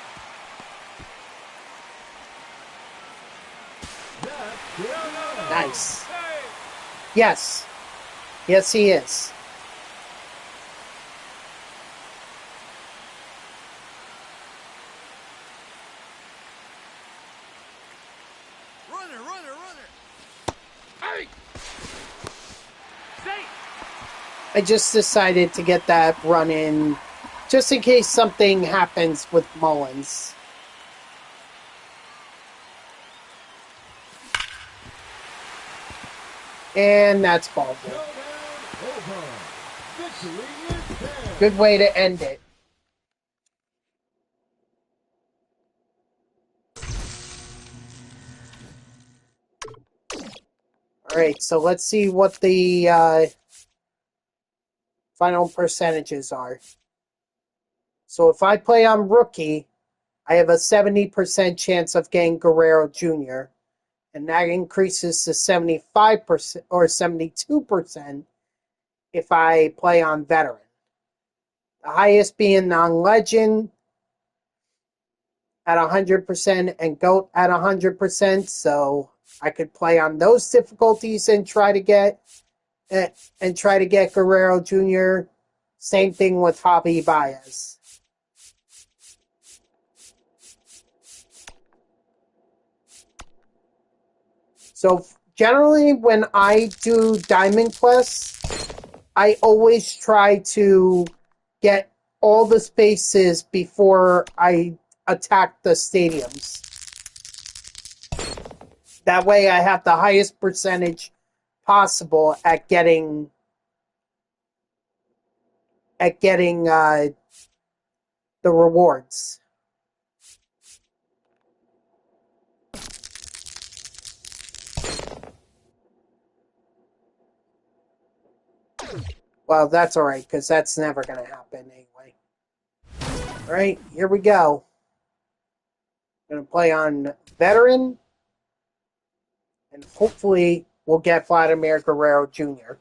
That's good enough. Nice. Hey. Yes. Yes, he is. Runner, runner, runner. Hey. Safe. I just decided to get that run in just in case something happens with Mullins. And that's ball game. Showdown over. Victory is theirs. Good way to end it. All right, so let's see what the final percentages are. So if I play on rookie, I have a 70% chance of getting Guerrero Jr., and that increases to 75% or 72% if I play on veteran. The highest being non-legend at 100% and GOAT at 100%, so I could play on those difficulties and try to get Guerrero Jr. Same thing with Javier Baez. So generally when I do Diamond Quests, I always try to get all the spaces before I attack the stadiums. That way I have the highest percentage possible at getting the rewards. Well, that's all right, because that's never going to happen anyway. All right, here we go. I'm going to play on veteran, and hopefully we'll get Vladimir Guerrero Jr.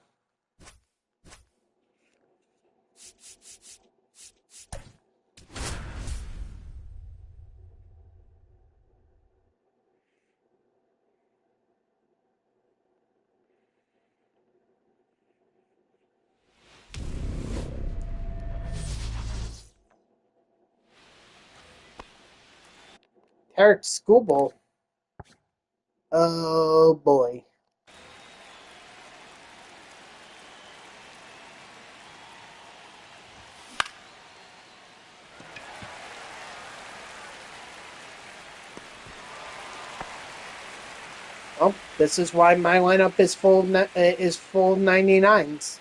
Eric Scooble. Oh boy. Well, this is why my lineup is full 99s.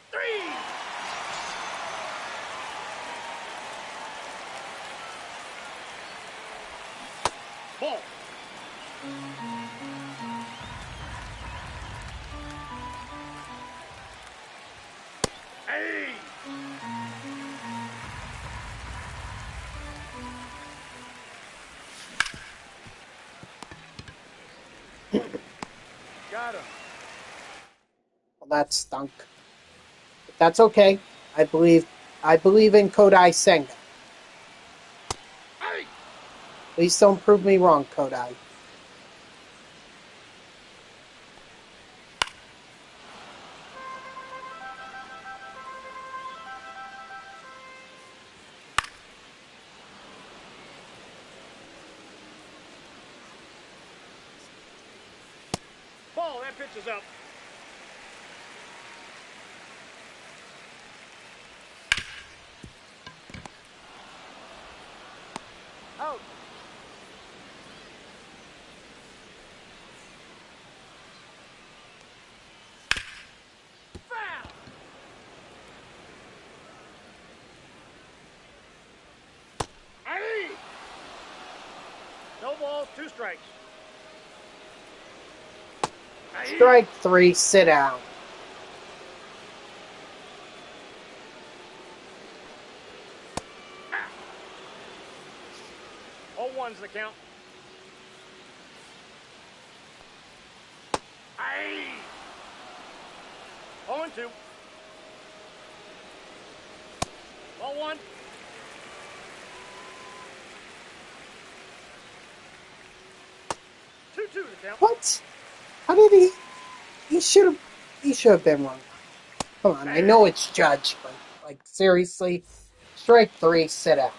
Three. Ball. Hey. Got him. Well, that stunk. But that's okay. I believe in Kodai Senga. Hey. Please don't prove me wrong, Kodai. Ball. That pitch is up. Out. Foul. Hey. No balls, 2 strikes. Hey. Strike 3, sit down. All one's the count. Hey. 0-2. Ball 1. 2-2 the count. What? How did he? He should have been wrong. Come on, I know it's Judge, but like seriously, strike 3, sit down.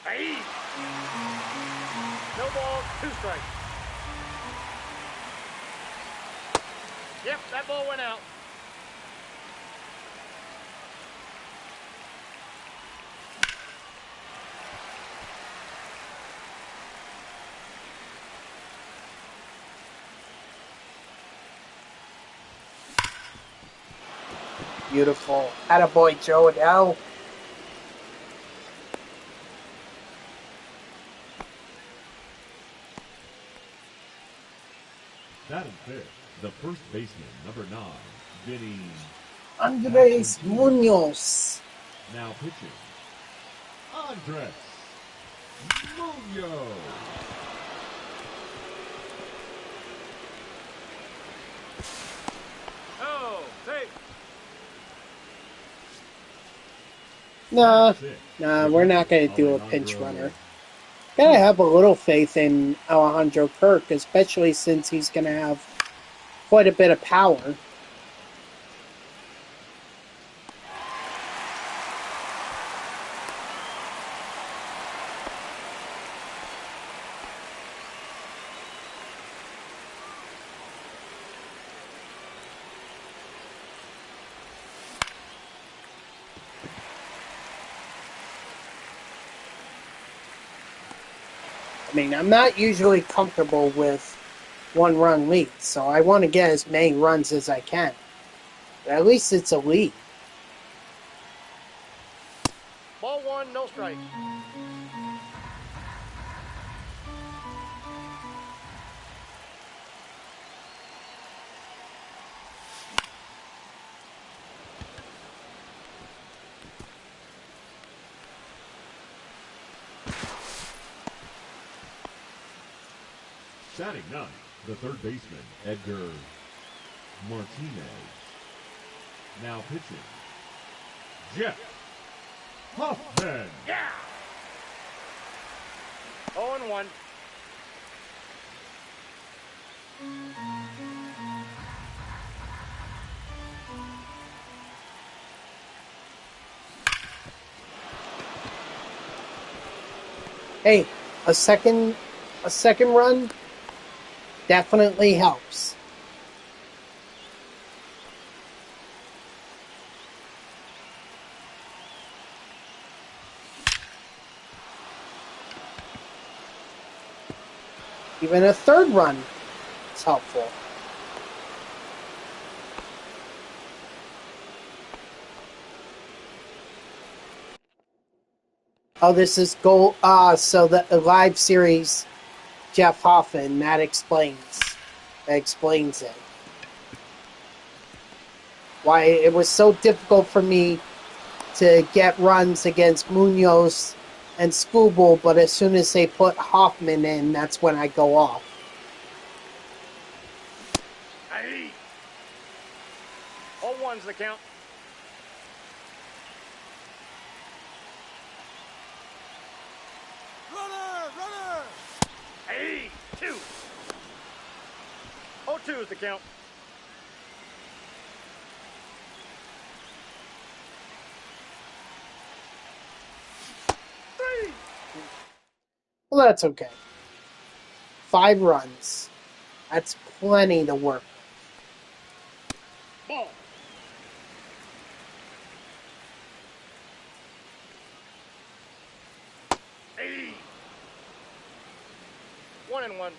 Hey. No balls, 2 strikes. Yep, that ball went out. Beautiful. Attaboy, Joe Adele. Batting fifth, the first baseman, number 9, Vinny. Andres Munoz. Now pitching, Andres Munoz. Oh, safe. Nah, Sixth, we're not going to do a pinch Alejandro. runner. Gotta have a little faith in Alejandro Kirk, especially since he's going to have quite a bit of power. I mean, I'm not usually comfortable with 1-run leads, so I want to get as many runs as I can. But at least it's a lead. Ball 1, no strikes. Batting ninth, the third baseman, Edgar Martinez. Now pitching, Jeff Hoffman. Yeah! 0-1. Hey, a second run definitely helps. Even a third run is helpful. Oh, this is goal. So the live series, Jeff Hoffman. That explains it. Why it was so difficult for me to get runs against Munoz and Skubal, but as soon as they put Hoffman in, that's when I go off. Hey! 0-1's the count. Runner! Runner! Hey! 2. 0-2 is the count. Well, that's okay. 5 runs. That's plenty to work. Ball. Hey! 1-1.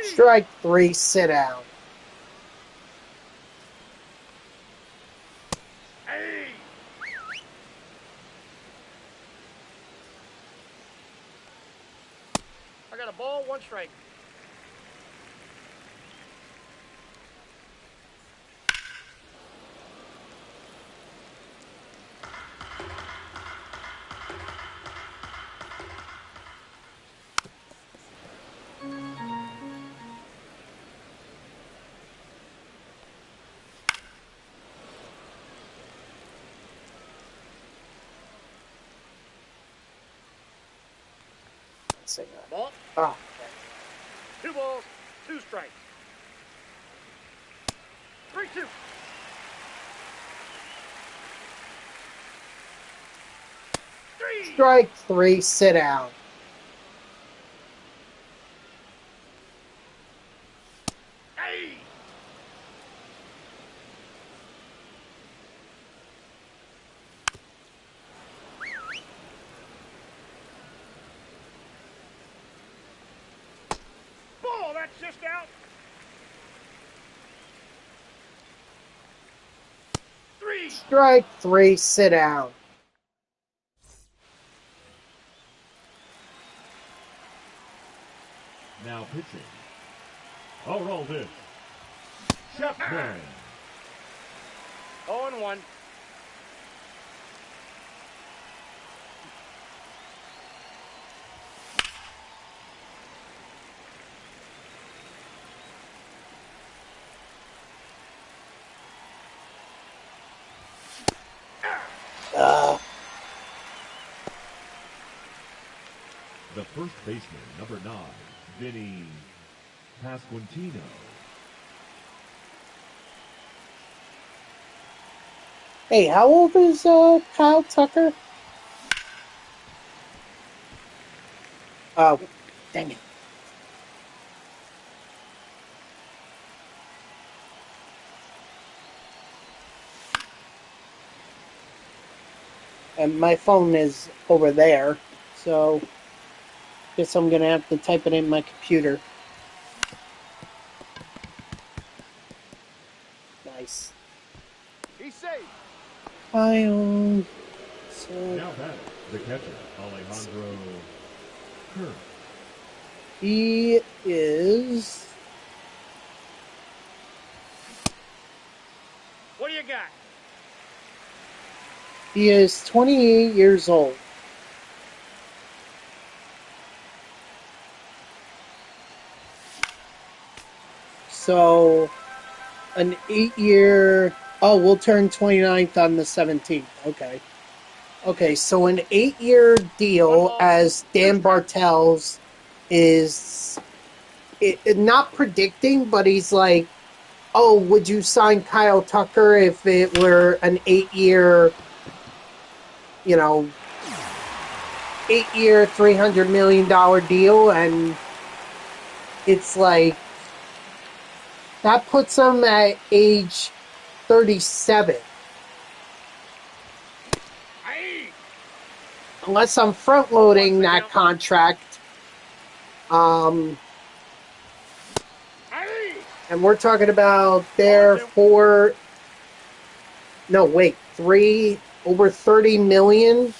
Strike 3, sit down. Hey! I got a ball, 1 strike. Let's see that. Ball. Oh, 2 balls, 2 strikes. 3-2. strike 3, sit down. Hey! Ball, that's just out. 3. Strike 3, sit down. Now pitching, Aroldis Chapman. 0-1. The first baseman, number 9, Vinny Pasquantino. Hey, how old is Kyle Tucker? Oh, dang it. And my phone is over there, so guess I'm gonna have to type it in my computer. Nice. He's safe. Kyle. Now batting, the catcher, Alejandro Kirk. He is What do you got? 28 years old. So an 8-year. Oh, we'll turn 29th on the 17th. Okay. Okay, so an 8-year deal as Dan Bartels is not predicting, but he's like, oh, would you sign Kyle Tucker if it were an 8-year, you know, 8-year, $300 million deal? And it's like, that puts him at age 37. Unless I'm front loading that contract. And we're talking about over 30 million.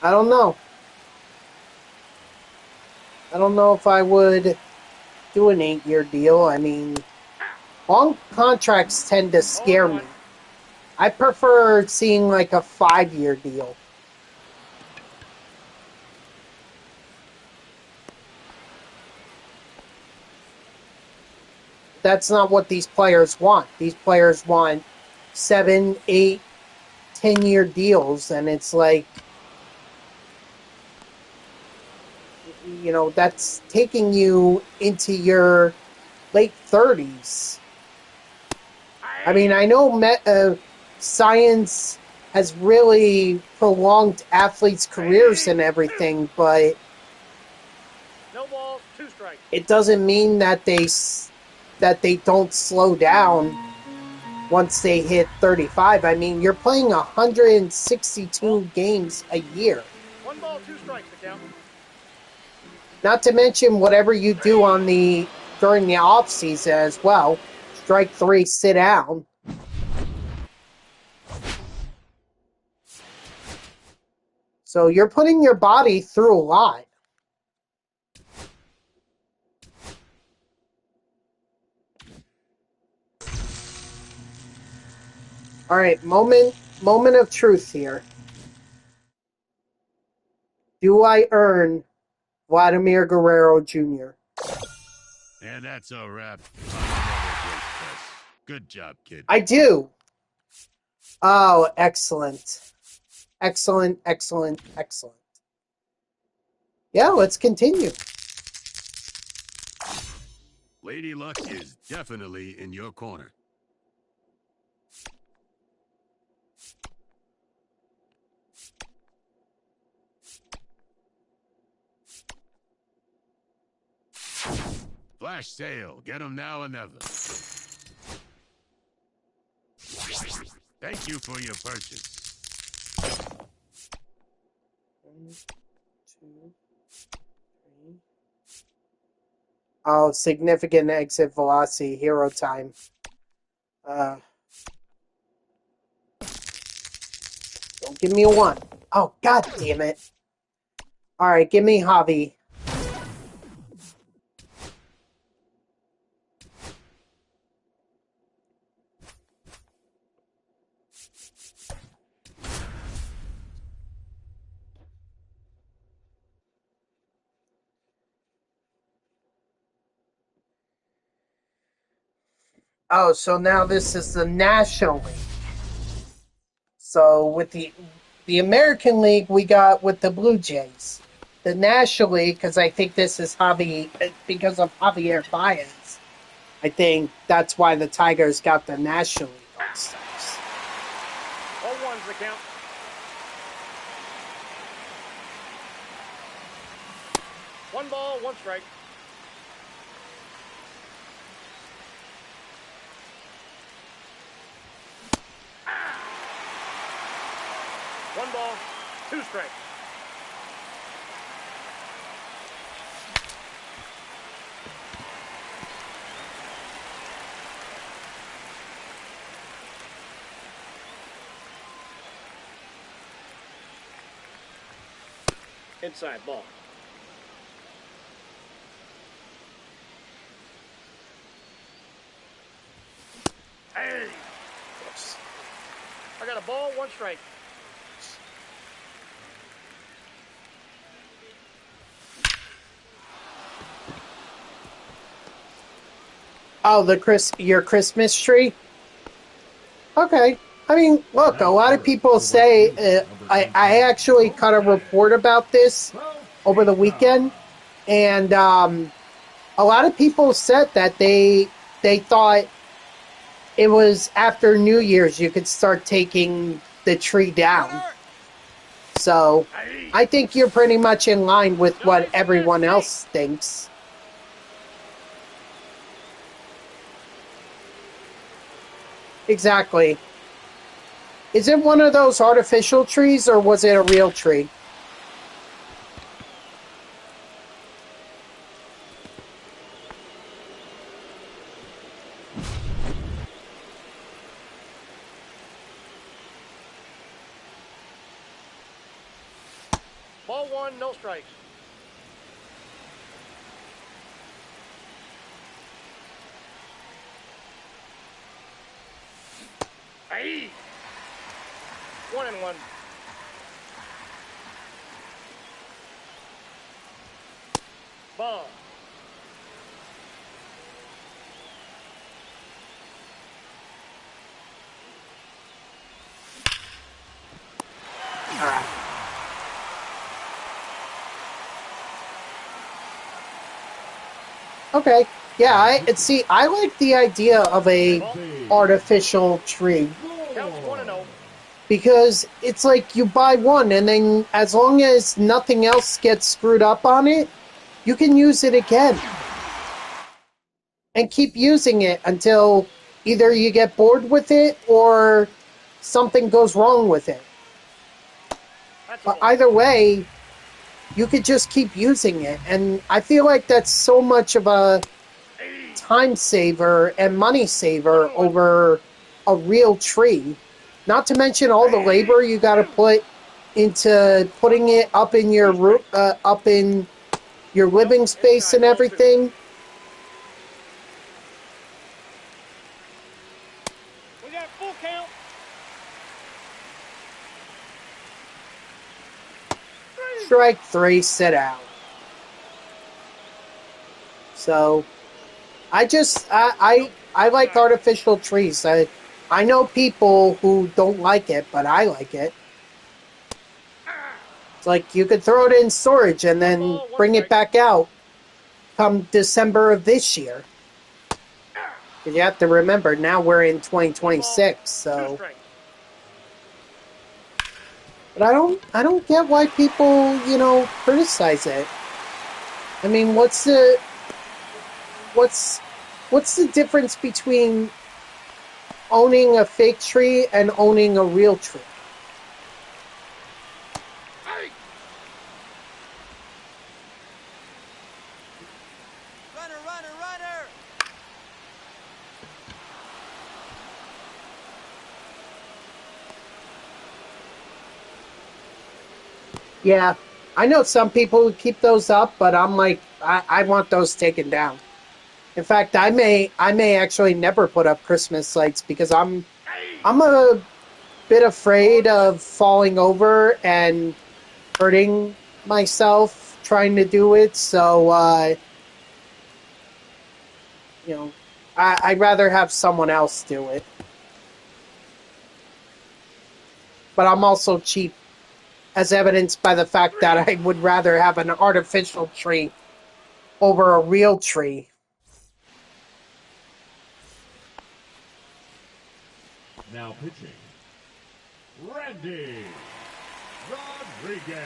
I don't know. I don't know if I would do an 8-year deal. I mean, long contracts tend to scare me. I prefer seeing like a 5-year deal. That's not what these players want. These players want 7, 8, 10-year deals, and it's like, you know, that's taking you into your late 30s. I mean, I know science has really prolonged athletes' careers and everything, but No balls, 2 strikes. it doesn't mean that they don't slow down once they hit 35. I mean, you're playing 162 games a year. 1 ball, 2 strikes to count. Not to mention whatever you do during the off season as well. Strike 3, sit down. So you're putting your body through a lot. All right, moment of truth here. Do I earn Vladimir Guerrero Jr.? And that's a wrap. Another great press. Good job, kid. I do. Oh, excellent. Excellent, excellent, excellent. Yeah, let's continue. Lady Luck is definitely in your corner. Flash sale. Get them now or never. Thank you for your purchase. 1, 2, 3. Oh, significant exit velocity, hero time. Don't give me a 1. Oh, god damn it. Alright, give me Javi. Oh, so now this is the National League. So with the American League, we got with the Blue Jays. The National League, because I think this is because of Javier Baez. I think that's why the Tigers got the National League All-Stars. All 1's the count. One ball, 1 strike. One ball, 2 strikes. Inside ball. Hey! I got a ball, 1 strike. Oh, your Christmas tree? Okay. I mean, look, a lot of people say, I actually cut a report about this over the weekend, and a lot of people said that they thought it was after New Year's you could start taking the tree down. So I think you're pretty much in line with what everyone else thinks. Exactly. Is it one of those artificial trees, or was it a real tree? Ball 1, no strikes. Hey! 1-1. Ball. All right. Okay. Yeah, I like the idea of a artificial tree. Counts 1-0. Because it's like you buy one, and then as long as nothing else gets screwed up on it, you can use it again. And keep using it until either you get bored with it or something goes wrong with it. But either way, you could just keep using it. And I feel like that's so much of a time saver and money saver over a real tree. Not to mention all the labor you got to put into putting it up in your living space and everything. We got full count. Strike 3, sit out. So, I like artificial trees. I know people who don't like it, but I like it. It's like you could throw it in storage and then bring it back out come December of this year. Because you have to remember, now we're in 2026, so... But I don't get why people, criticize it. I mean, what's the difference between owning a fake tree and owning a real tree? Runner! Yeah, I know some people who keep those up, but I'm like, I want those taken down. In fact, I may actually never put up Christmas lights because I'm a bit afraid of falling over and hurting myself trying to do it. So, I'd rather have someone else do it. But I'm also cheap, as evidenced by the fact that I would rather have an artificial tree over a real tree. Now pitching, Randy Rodriguez.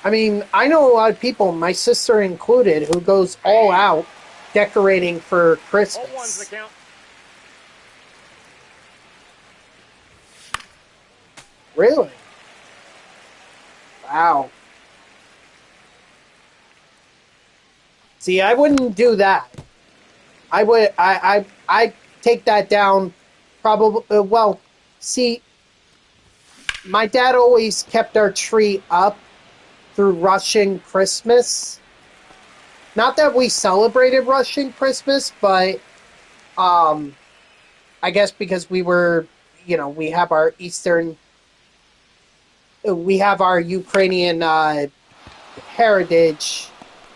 I mean, I know a lot of people, my sister included, who goes all out decorating for Christmas. All 1's the count. Really? Wow. See, I wouldn't do that. I take that down probably, see, my dad always kept our tree up, through Russian Christmas. Not that we celebrated Russian Christmas, but I guess because we were, we have our Ukrainian heritage.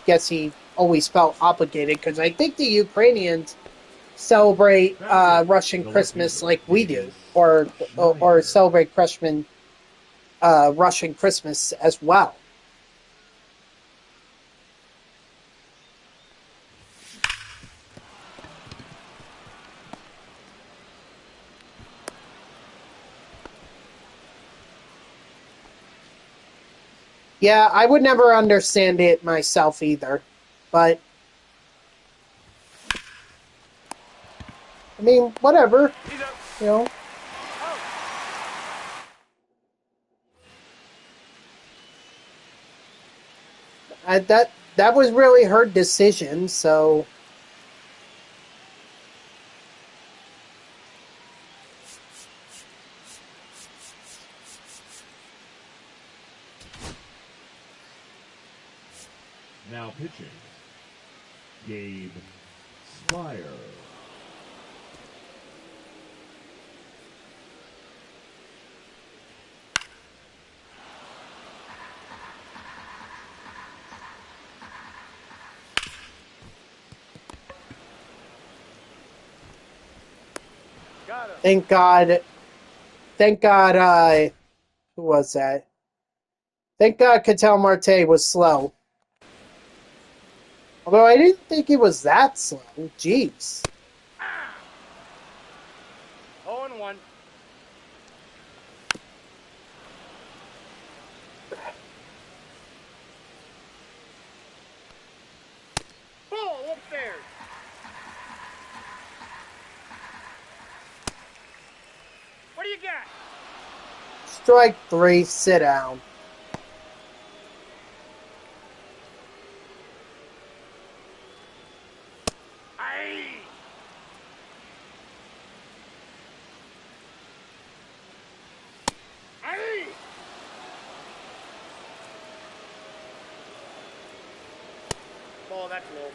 Guess he always felt obligated because I think the Ukrainians celebrate Russian Christmas like we do, or celebrate Russian Christmas as well. Yeah, I would never understand it myself either, but I mean, whatever, you know. That was really her decision, so. Now pitching, Gabe Spire. Thank God, who was that? Thank God Cattell Marte was slow. Although I didn't think he was that slow. Jeez. 0-1. Ball upstairs. What do you got? Strike 3, sit down. Ball, that's low.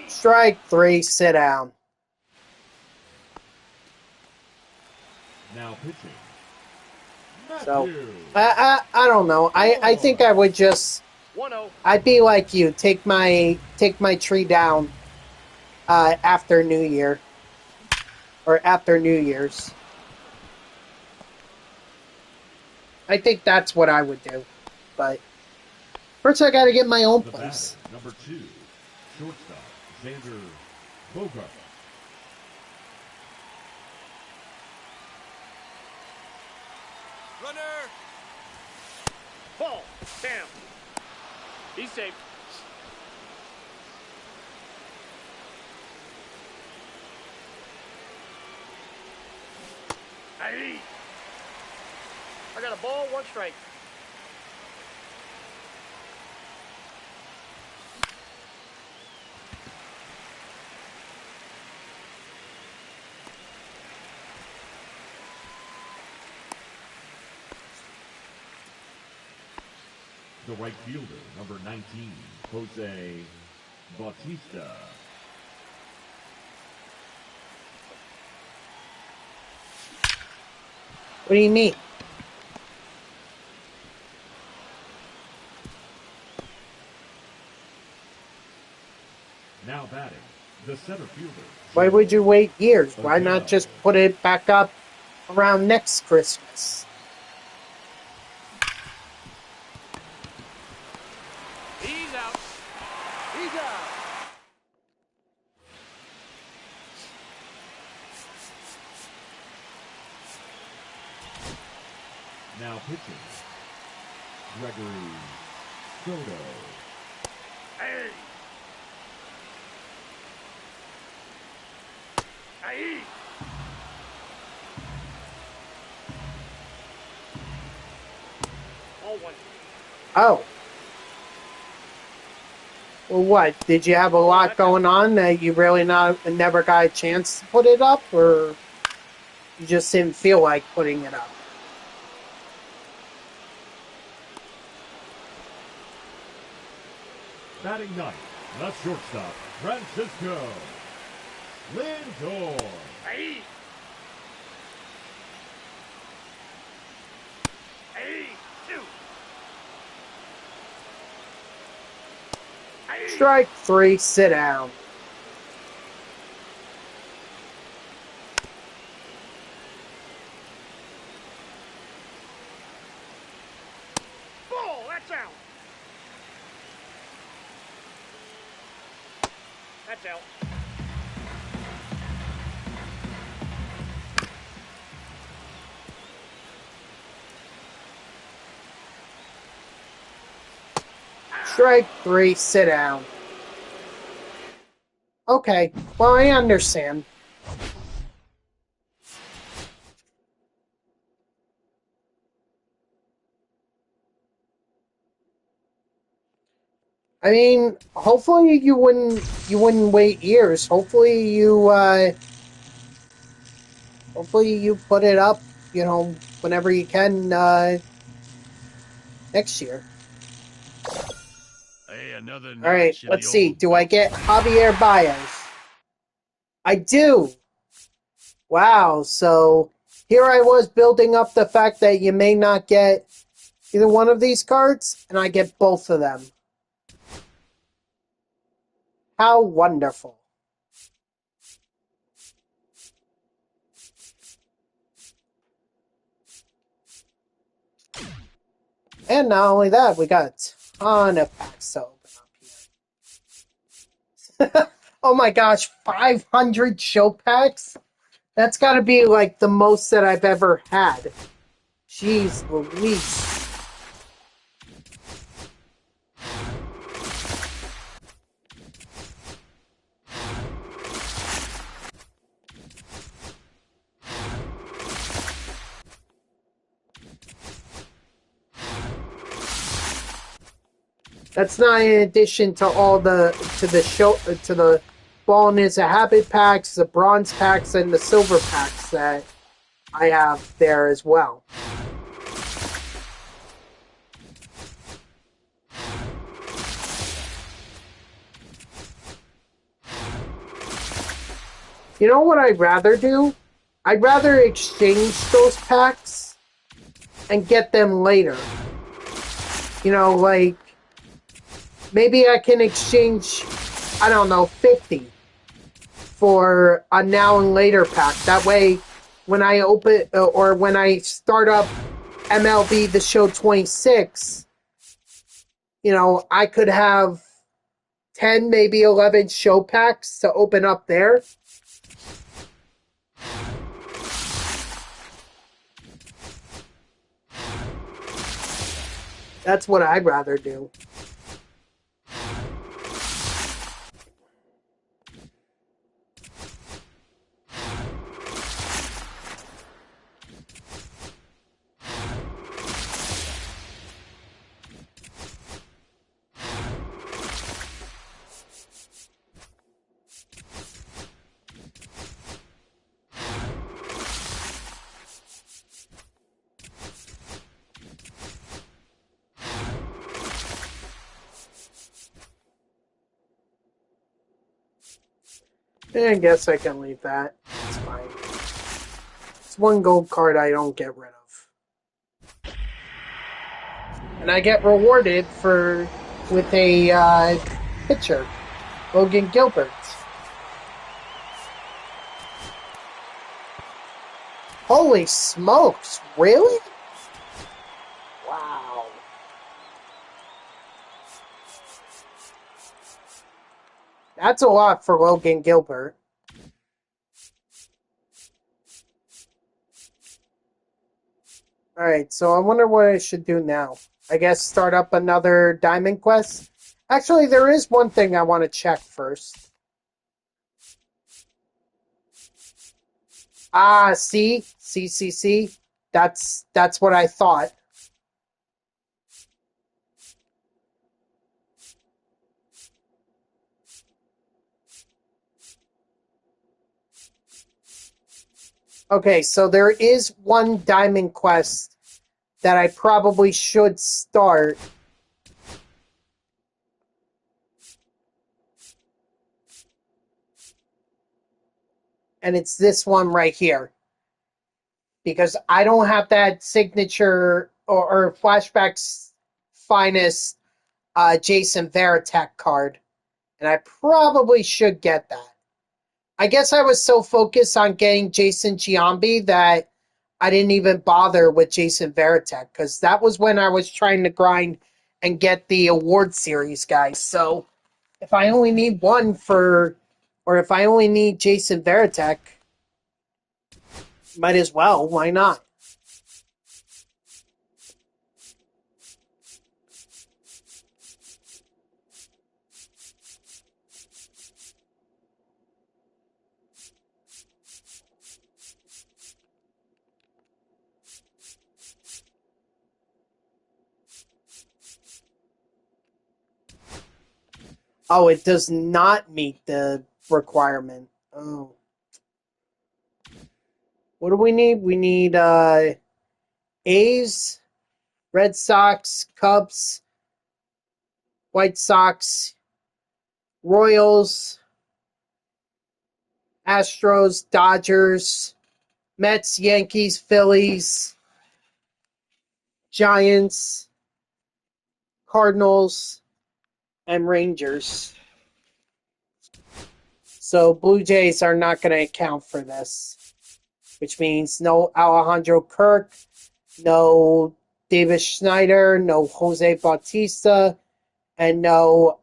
Strike 3, sit down. Now pitching, So, Matthew. I don't know. I think I would just. 1-0. I'd be like you. Take my tree down. After New Year. Or after New Year's. I think that's what I would do. But first I gotta get my own The place. batter, number 2, shortstop, Xander Bogart. Runner. Ball. Down. He's safe. I got a ball, 1 strike. The right fielder, number 19, Jose Bautista. What do you mean? Now batting, the center fielder. Why would you wait years? Why not just put it back up around next Christmas? He's out. He's out. Now pitching, Gregory Soto. Hey. Hey. Ball 1. Oh. Well, what? Did you have a lot going on that you really never got a chance to put it up, or you just didn't feel like putting it up? Batting ninth, the shortstop, Francisco Lindor. Hey! Hey! Two! Hey! Strike 3, sit down. Ball! That's out! That's out. Strike 3, sit down. Okay, well, I understand. I mean, hopefully you wouldn't wait years. Hopefully you put it up, whenever you can next year. Hey, another All right, notch in let's the see. old Do I belt. get Javier Baez? I do. Wow. So here I was building up the fact that you may not get either one of these cards, and I get both of them. How wonderful. And not only that, we got a ton of packs to open up here. Oh my gosh, 500 show packs? That's got to be like the most that I've ever had. Jeez Louise. That's not in addition to the Ball is a Habit packs, the bronze packs, and the silver packs that I have there as well. You know what I'd rather do? I'd rather exchange those packs and get them later. Like, maybe I can exchange, I don't know, 50 for a now and later pack. That way, when I open, or when I start up MLB The Show 26, I could have 10, maybe 11 show packs to open up there. That's what I'd rather do. I guess I can leave that. It's fine. It's one gold card I don't get rid of. And I get rewarded with a pitcher, Logan Gilbert. Holy smokes, really? Wow. That's a lot for Logan Gilbert. Alright, so I wonder what I should do now. I guess start up another Diamond Quest? Actually, there is one thing I want to check first. Ah, see? See? That's what I thought. Okay, so there is one diamond quest that I probably should start. And it's this one right here. Because I don't have that signature or Flashback's finest Jason Veritek card. And I probably should get that. I guess I was so focused on getting Jason Giambi that I didn't even bother with Jason Veritek. Because that was when I was trying to grind and get the award series, guys. So if I only need one or if I only need Jason Veritek, might as well. Why not? Oh, it does not meet the requirement. Oh. What do we need? We need A's, Red Sox, Cubs, White Sox, Royals, Astros, Dodgers, Mets, Yankees, Phillies, Giants, Cardinals, and Rangers. So Blue Jays are not going to account for this, which means no Alejandro Kirk, no Davis Schneider, no Jose Bautista, and no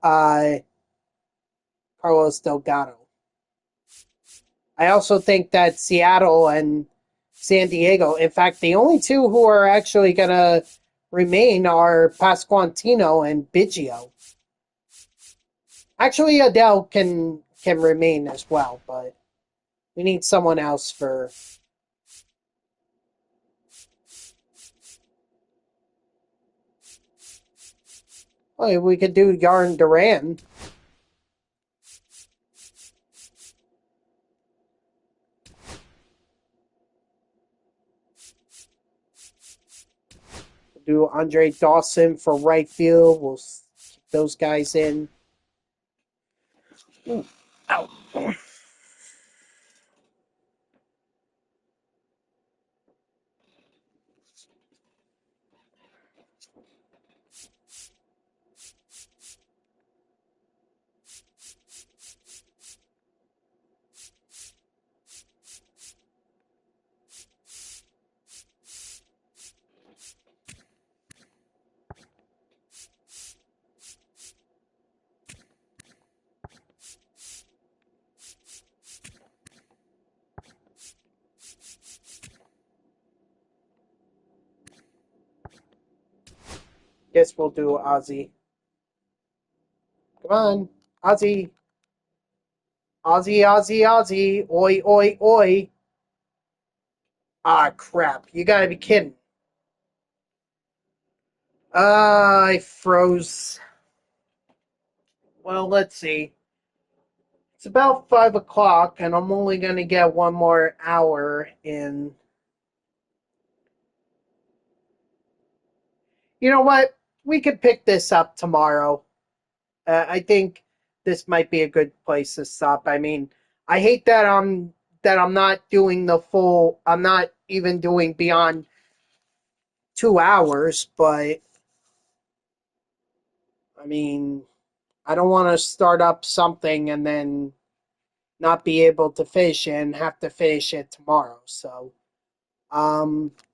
Carlos Delgado. I also think that Seattle and San Diego, in fact, the only two who are actually going to remain are Pasquantino and Biggio. Actually, Adele can remain as well, but we need someone else for... Well, we could do Yarn Duran. Do Andre Dawson for right field. We'll keep those guys in. Ooh, ow. Guess we'll do Ozzy. Come on, Ozzy. Ozzy, Ozzy, Ozzy. Oi, oi, oi. Ah, crap. You gotta be kidding. I froze. Well, let's see. It's about 5 o'clock, and I'm only gonna get one more hour in. You know what? We could pick this up tomorrow. I think this might be a good place to stop. I mean, I hate that I'm not doing the full. I'm not even doing beyond 2 hours, but I mean, I don't want to start up something and then not be able to finish it and have to finish it tomorrow. So,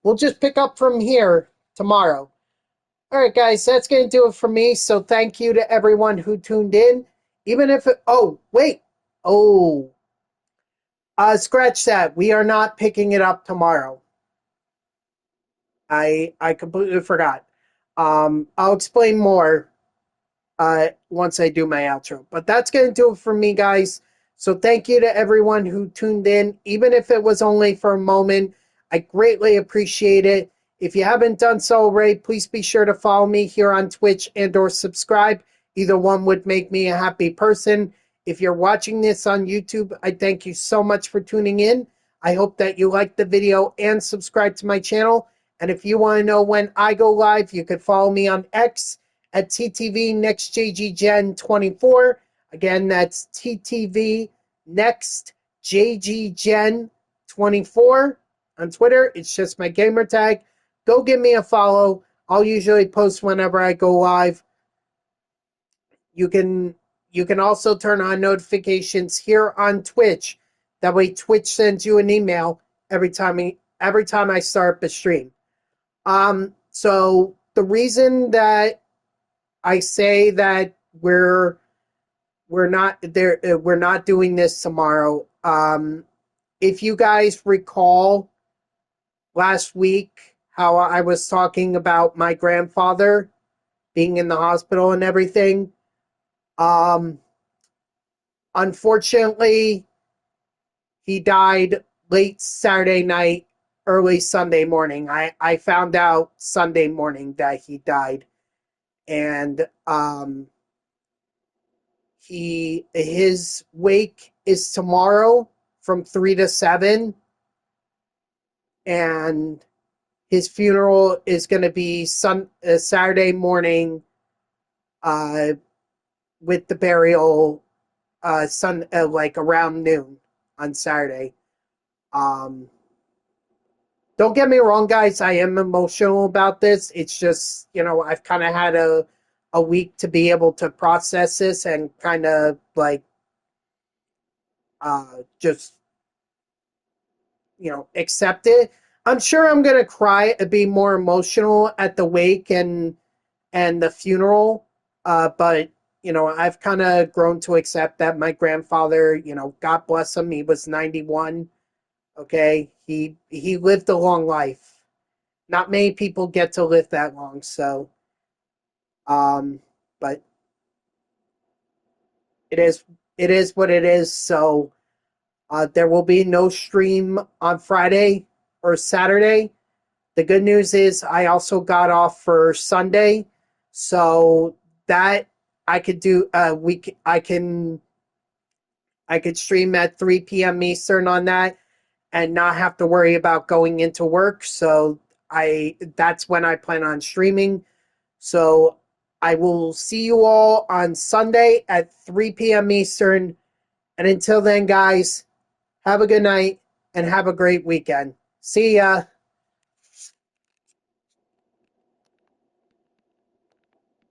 we'll just pick up from here tomorrow. All right, guys, that's going to do it for me. So thank you to everyone who tuned in. Even if it, oh, wait. Oh, scratch that. We are not picking it up tomorrow. I completely forgot. I'll explain more once I do my outro. But that's going to do it for me, guys. So thank you to everyone who tuned in, even if it was only for a moment. I greatly appreciate it. If you haven't done so already, please be sure to follow me here on Twitch and or subscribe. Either one would make me a happy person. If you're watching this on YouTube, I thank you so much for tuning in. I hope that you liked the video and subscribe to my channel. And if you want to know when I go live, you could follow me on X at TTV Next JG 24. Again, that's TTV Next JG 24 on Twitter. It's just my gamer tag. Go give me a follow. I'll usually post whenever I go live. You can also turn on notifications here on Twitch. That way Twitch sends you an email every time I start the stream. So the reason that I say that we're not doing this tomorrow. If you guys recall last week how I was talking about my grandfather being in the hospital and everything, unfortunately, he died late Saturday night, early Sunday morning. I found out Sunday morning that he died. And his wake is tomorrow from 3 to 7. And his funeral is going to be Saturday morning with the burial like around noon on Saturday. Don't get me wrong, guys. I am emotional about this. It's just, I've kind of had a week to be able to process this and kind of like just, accept it. I'm sure I'm going to cry and be more emotional at the wake and the funeral. But, I've kind of grown to accept that my grandfather, God bless him, he was 91. Okay. He lived a long life. Not many people get to live that long, so but it is what it is. So there will be no stream on Friday or Saturday. The good news is I also got off for Sunday, so that I could do I could stream at 3 p.m. Eastern on that and not have to worry about going into work. So that's when I plan on streaming. So I will see you all on Sunday at 3 p.m. Eastern. And until then, guys, have a good night and have a great weekend. See ya.